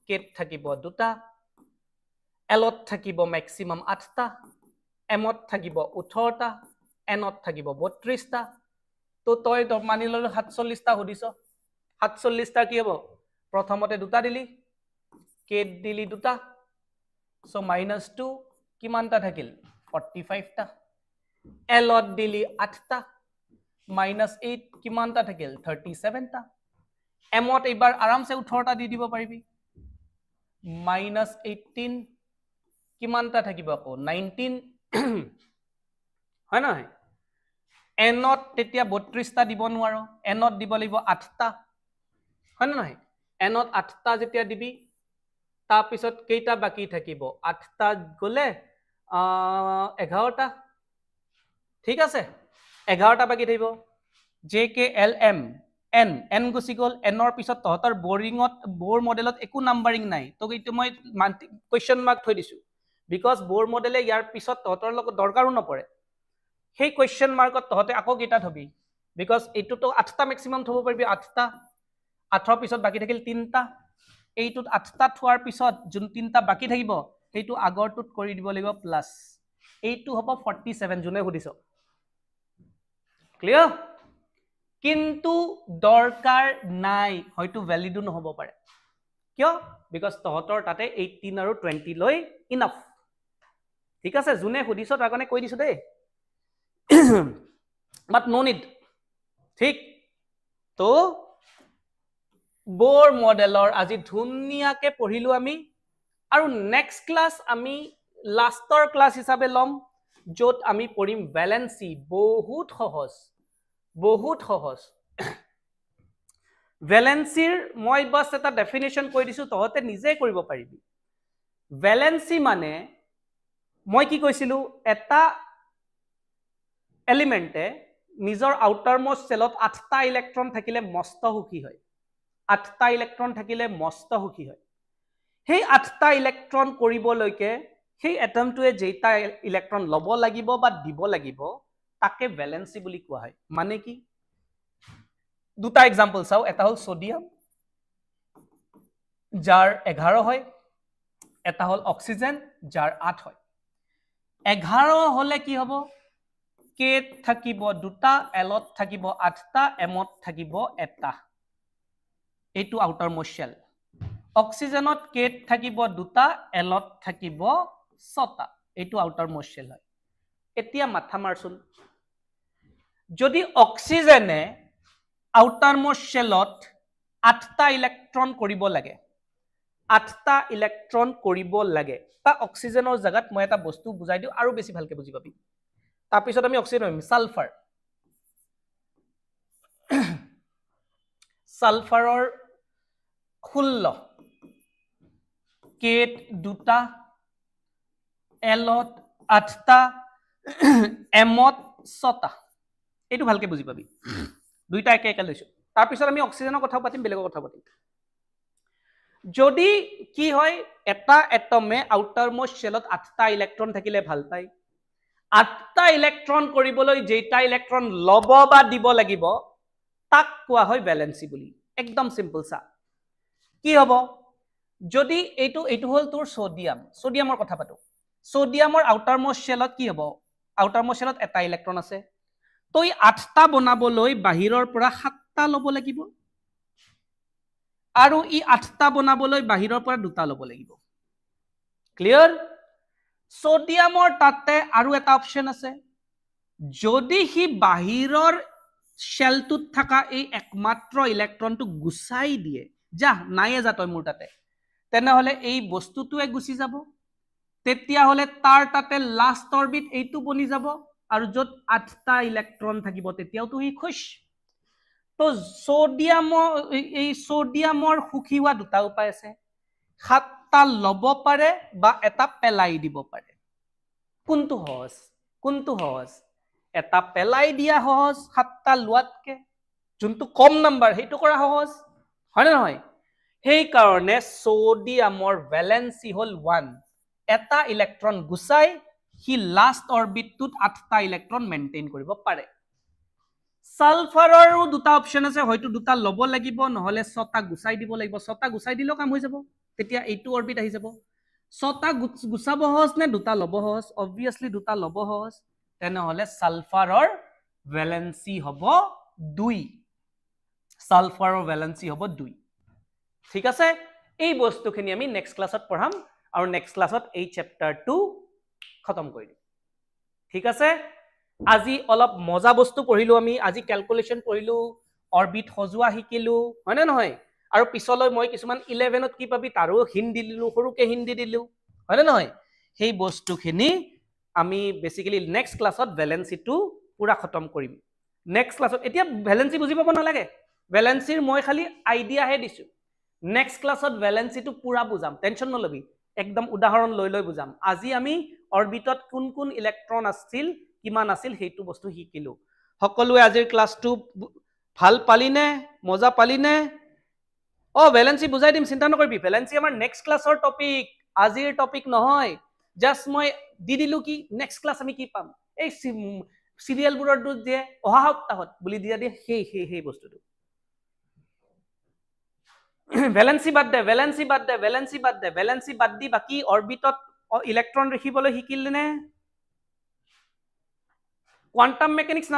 কেত থাকিব দুটা এলত থাকিব ম্যাক্সিমাম 8টা এমত থাকিব 18টা এনত থাকিব 32টা তো তই মানি ললো 47টা সুধিছ 47টা কি হ'ব প্ৰথমতে দুটা দিলি কেট দিলি দুটা সো -2 কিমানটা থাকিল 45টা এলত দিলি 8টা -8 কিমানটা থাকিল 37টা এমত এইবাৰ আৰামছে 18টা দি দিব পাৰিবি -18 কিমানটা থাকিব আকৌ 19 হয় নহয় এনত তেতিয়া 32টা দিব নোৱাৰো এনত দিব লাগিব 8টা হয় নহয় এনত 8টা যেতিয়া দিবি তাৰ পিছত কেইটা বাকি থাকিব 8টা গলে 11টা ঠিক আছে 11টা বাকি থাকিব JKLM n গুছি গল nৰ পিছত তহতৰ বোৰ মডেলত একো নাম্বাৰিং নাই তো এইটো মই কোৱেশ্চন মাৰ্ক থৈ দিছো বিকজ বোৰ মডেলে ইয়াৰ পিছত তহতৰ লগত দৰকাৰো নপৰে সেই কোৱেশ্চন মাৰ্কত তহতে আকৌ কেইটা থবি বিকজ এইটো তো 8টা ম্যাক্সিমাম থব পাৰিবি 8টা 8ৰ পিছত বাকি থাকিল 3টা এইটোত 8টা থোৱাৰ পিছত যোন 3টা বাকি থাকিব সেইটো আগৰটোত কৰি দিব লাগিব প্লাস এইটো হ'ব 47 জুনে সুধিছ ক্লিয়াৰ কিন্তু দৰকাৰ নাই হয়তো ভ্যালিডো নহব পাৰে কিয় বিকজ তহতৰ তাতে 18 আৰু 20 লৈ ইনাফ ঠিক আছে জুনে সুধিছ তাৰ কাৰণে কৈ দিছো দেই বাট নো নিড ঠিক তো বোৰ মডেলৰ আজি ধুনিয়াকে পঢ়িলো আমি আৰু নেক্সট ক্লাস আমি লাষ্টৰ ক্লাস হিচাপে লম যত আমি পঢ়িম ভ্যালেন্সি বহুত সহজ ভ্যালেন্সিৰ মই বাস এটা ডেফিনেশন কৈ দিছো তহতে নিজে কৰিব পাৰিবি ভ্যালেন্সি মানে মই কি কৈছিলো এটা এলিমেন্টে নিজৰ আউটাৰমোস্ট সেলত 8টা ইলেক্ট্ৰন থাকিলে মস্ত সুখী হয় 8টা ইলেক্ট্ৰন থাকিলে মস্ত সুখী হয় সেই 8টা ইলেক্ট্ৰন কৰিবলৈকে সেই এটমটোৱে যেটা ইলেক্ট্ৰন লব লাগিব বা দিব লাগিব তাকে ভ্যালেন্সি বুলি কোৱা হয় মানে কি দুটা एग्जांपल চাও এটা হল সোডিয়াম যাৰ 11 হয় এটা হল অক্সিজেন যাৰ 8 হয় 11 হলে কি হ'ব কেট থাকিব দুটা এলত থাকিব 8টা এমত থাকিব এটা এইটো আউটাৰ মোস্ট শেল অক্সিজেনত কেট থাকিব দুটা এলত থাকিব 6টা এইটো আউটাৰ মোস্ট শেল হয় এতিয়া মাথা মাৰচোন যদি অক্সিজেনে আউটাৰ মোস্ট শেলত 8টা ইলেক্ট্ৰন কৰিব লাগে 8টা ইলেক্ট্ৰন কৰিব লাগে তা অক্সিজেনৰ জাগাত মই এটা বস্তু বুজাই দিও আৰু বেছি ভালকে বুজি পাবি তাৰ পিছত আমি অক্সিজেন হম সালফাৰ সালফাৰৰ 16 কেট দুটা এলত 8টা এমত 6টা এইটো ভালকে বুজি পাবি দুইটা একে লৈছো তাৰ পিছত আমি অক্সিজেনৰ কথা পাতিম বেলেগৰ কথা পাতিম যদি কি হয় এটা এটমে আউটাৰ মোস্ট শেলত 8টা ইলেক্ট্ৰন থাকিলে ভাল পায় 8টা ইলেক্ট্ৰন কৰিবলৈ যেটা ইলেক্ট্ৰন লব বা দিব লাগিব তাক কোৱা হয় ভ্যালেন্সি বুলি একদম সিম্পল সা কি হ'ব যদি এইটো হল তোৰ সোডিয়ামৰ কথা পাতো সোডিয়ামৰ আউটাৰ মোস্ট শেলত কি হ'ব আউটাৰ মোস্ট শেলত এটা ইলেক্ট্ৰন আছে তই 8টা বনাবলৈ বাহিৰৰ পৰা 7টা লব লাগিব আৰু ই 8টা বনাবলৈ বাহিৰৰ পৰা দুটা লব লাগিব ক্লিয়াৰ সোডিয়ামৰ তাতে আৰু এটা অপচন আছে যদি হি বাহিৰৰ শেলটোত থকা এই একমাত্ৰ ইলেক্ট্ৰনটো গুছাই দিয়ে যা নাইয়ে যা তই মোৰ তাতে তেনেহলে এই বস্তুটোৱে গুছি যাব তেতিয়া হলে তাৰ তাতে লাষ্ট অৰবিট এইটো বনি যাব আৰু যত 8টা ইলেক্ট্ৰন থাকিব তেতিয়াও তো হি খুশ তো সোডিয়ামৰ সুখী হোৱা দুটা উপায় আছে 7টা লব পাৰে বা এটা পেলাই দিব পাৰে কোনটো সহজ এটা পেলাই দিয়া সহজ 7টা লোৱাতকে যোনটো কম নাম্বাৰ হেইটো কৰা সহজ হয় না নহয় সেই কাৰণে সোডিয়ামৰ ভ্যালেন্সি হল 1 এটা ইলেক্ট্ৰন গুছাই হি লাষ্ট অৰবিটটোত 8টা ইলেক্ট্ৰন মেইনটেইন কৰিব পাৰে সালফাৰৰো দুটা অপচন আছে হয়তো দুটা লব লাগিব নহলে 6টা গুছাই দিব লাগিব 6টা গুছাই দিলেও কাম হৈ যাব তেতিয়া এইটো অৰবিট আহি যাব 6টা গুছাব সহজ নে দুটা লব সহজ অবভিয়াসলি দুটা লব সহজ তেনেহলে সালফাৰৰ ভ্যালেন্সি হ'ব 2 সালফাৰৰ ভ্যালেন্সি হ'ব 2 ঠিক আছে এই বস্তুখিনি আমি নেক্সট ক্লাছত পঢ়াম আৰু নেক্সট ক্লাছত এই চ্যাপ্টাৰটো খতম কৰি দিম ঠিক আছে আজি অলপ মজা বস্তু পঢ়িলো আমি আজি ক্যালকুলেশন পঢ়িলো অৰবিট সজোৱা শিকিলো হয় না নহয় আৰু পিছলৈ মই কিছুমান 11ত কি পাবি তাৰো হিন্দি দিলো সৰুকে হিন্দি দিলো হয় না নহয় সেই বস্তুখিনি আমি বেসিক্যালি নেক্সট ক্লাছত ভ্যালেন্সিটো পুৰা খতম কৰিম নেক্সট ক্লাছত এতিয়া ভ্যালেন্সি বুজি পাব নালাগে ভ্যালেন্সিৰ মই খালি আইডিয়া হে দিছো নেক্সট ক্লাছত ভ্যালেন্সিটো পুৰা বুজাম টেনশন নলবি একদম উদাহৰণ লৈ লৈ বুজাম আজি আমি অৰবিটত কোন কোন ইলেক্ট্ৰন আছিল কিমান আছিল হেতু বস্তু শিকিলো সকলোৱে আজিৰ ক্লাছটো ভাল পালিনে মজা পালিনে ভ্যালেন্সি বুজাই দিম চিন্তা নকৰিবি ভ্যালেন্সি আমাৰ নেক্সট ক্লাছৰ টপিক আজিৰ টপিক নহয় জাস্ট মই দি দিলো কি নেক্সট ক্লাছ আমি কি পাম এই সিৰিয়াল বোৰটো যে অহা সপ্তাহত বুলি দিয়া দিয়ে সেই বস্তুটো ভ্যালেন্সি বাদ দে ভ্যালেন্সি বাদ দে ভ্যালেন্সি বাদ দে ভ্যালেন্সি বাদ দি বাকি অৰবিটত ইলেক্ট্ৰন ৰাখিবলৈ শিকিলনে কোয়ান্টাম মেকানিক্স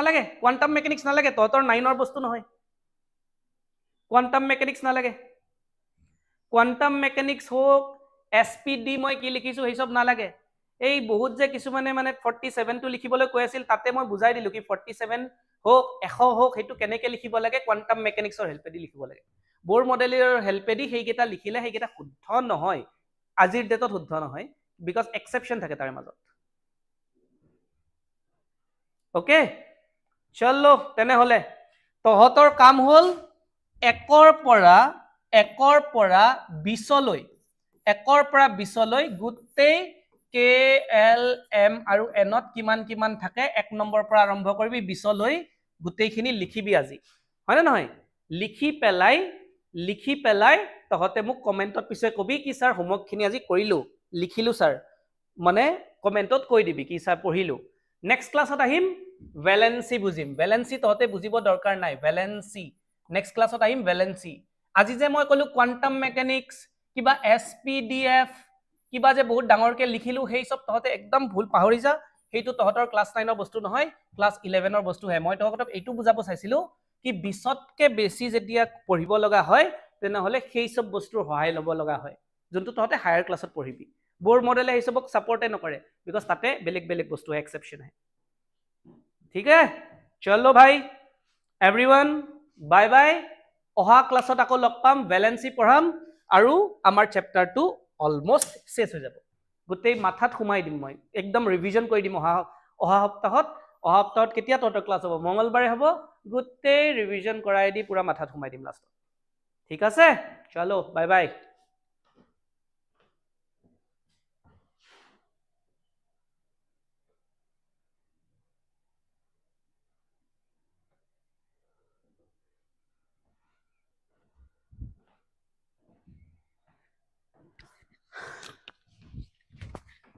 নালাগে তহঁতৰ 9ৰ বস্তু নহয় কোয়ান্টাম মেকানিক্স নালাগে কোয়ান্টাম মেকানিক্স হোক এসপিডি মই কি লিখিছো সেই সব নালাগে এই বহুত যে কিছুমানে মানে 47 টো লিখিবলৈ কৈ আছিল তাতে মই বুজাই দিলো কি 47 হোক 100 হোক হেতু কেনেকে লিখিব লাগে কোয়ান্টাম মেকানিক্সৰ হেল্পেদি লিখিব লাগে বোৰ মডেলৰ হেল্পেদি সেইকেইটা লিখিলে সেইকেইটা শুদ্ধ নহয় আজিৰ ডেটত শুদ্ধ নহয় বিকজ এক্সেপশন থাকে তাৰ মাজত ওকে চলো তেনেহলে তহঁতৰ কাম হল 1ৰ পৰা 20 লৈ 1ৰ পৰা 20 লৈ গুটেই কে এল এম আৰু এনত কিমান থাকে 1 নম্বৰ পৰা আৰম্ভ কৰিবি 20 লৈ গুটেইখিনি লিখিবি আজি হয় না নহয় লিখি পেলাই তহঁতে মোক কমেন্টত পিছে কবি কি স্যাৰ হোমৱৰ্কখিনি আজি কৰিলো লিখিলো স্যাৰ মানে কমেন্টত কৈ দিবি কি স্যাৰ পঢ়িলো নেক্সট ক্লাছত আহিম ভ্যালেন্সি বুজিম ভ্যালেন্সি তহঁতে বুজিব দৰকাৰ নাই ভ্যালেন্সি নেক্সট ক্লাছত আহিম ভ্যালেন্সি আজি যে মই কলো কোয়ান্টাম মেকানিক্স কিবা এসপিডিএফ কিবা যে বহুত ডাঙৰকে লিখিলো সেই সব তহঁতে একদম ভুল পাহৰি যা হেতু তহঁতৰ ক্লাস 9ৰ বস্তু নহয় ক্লাস 11ৰ বস্তু হে মই তহঁতক এইটো বুজাব চাইছিলো কি 20তকে বেছি যেতিয়া পঢ়িব লগা হয় তেনে হলে সেই সব বস্তুৰ সহায় লব লগা হয় যোনটো তহঁতে হায়াৰ ক্লাছত পঢ়িবি বোৰ মডেলে এই সবক সাপোৰ্টে নকৰে বিকজ তাতে বেলেগ বস্তু এক্সেপশন है ठीक है चलो भाई एवरीवन बाय बाय অহা ক্লাছত আকৌ লগ পাম ভ্যালেন্সি পঢ়াম আৰু আমাৰ চ্যাপ্টাৰটো অলমোস্ট শেষ হৈ যাব গোটেই মাথাত সোমাই দিম মই একদম ৰিভিজন কৰি দিম অহা সপ্তাহত কেতিয়া তহঁতৰ ক্লাছ হ'ব মঙ্গলবাৰে হ'ব গোটেই ৰিভিজন কৰাই দি পুৰা মাথাত সোমাই দিম লাষ্টত ঠিক আছে চলো বাই বাই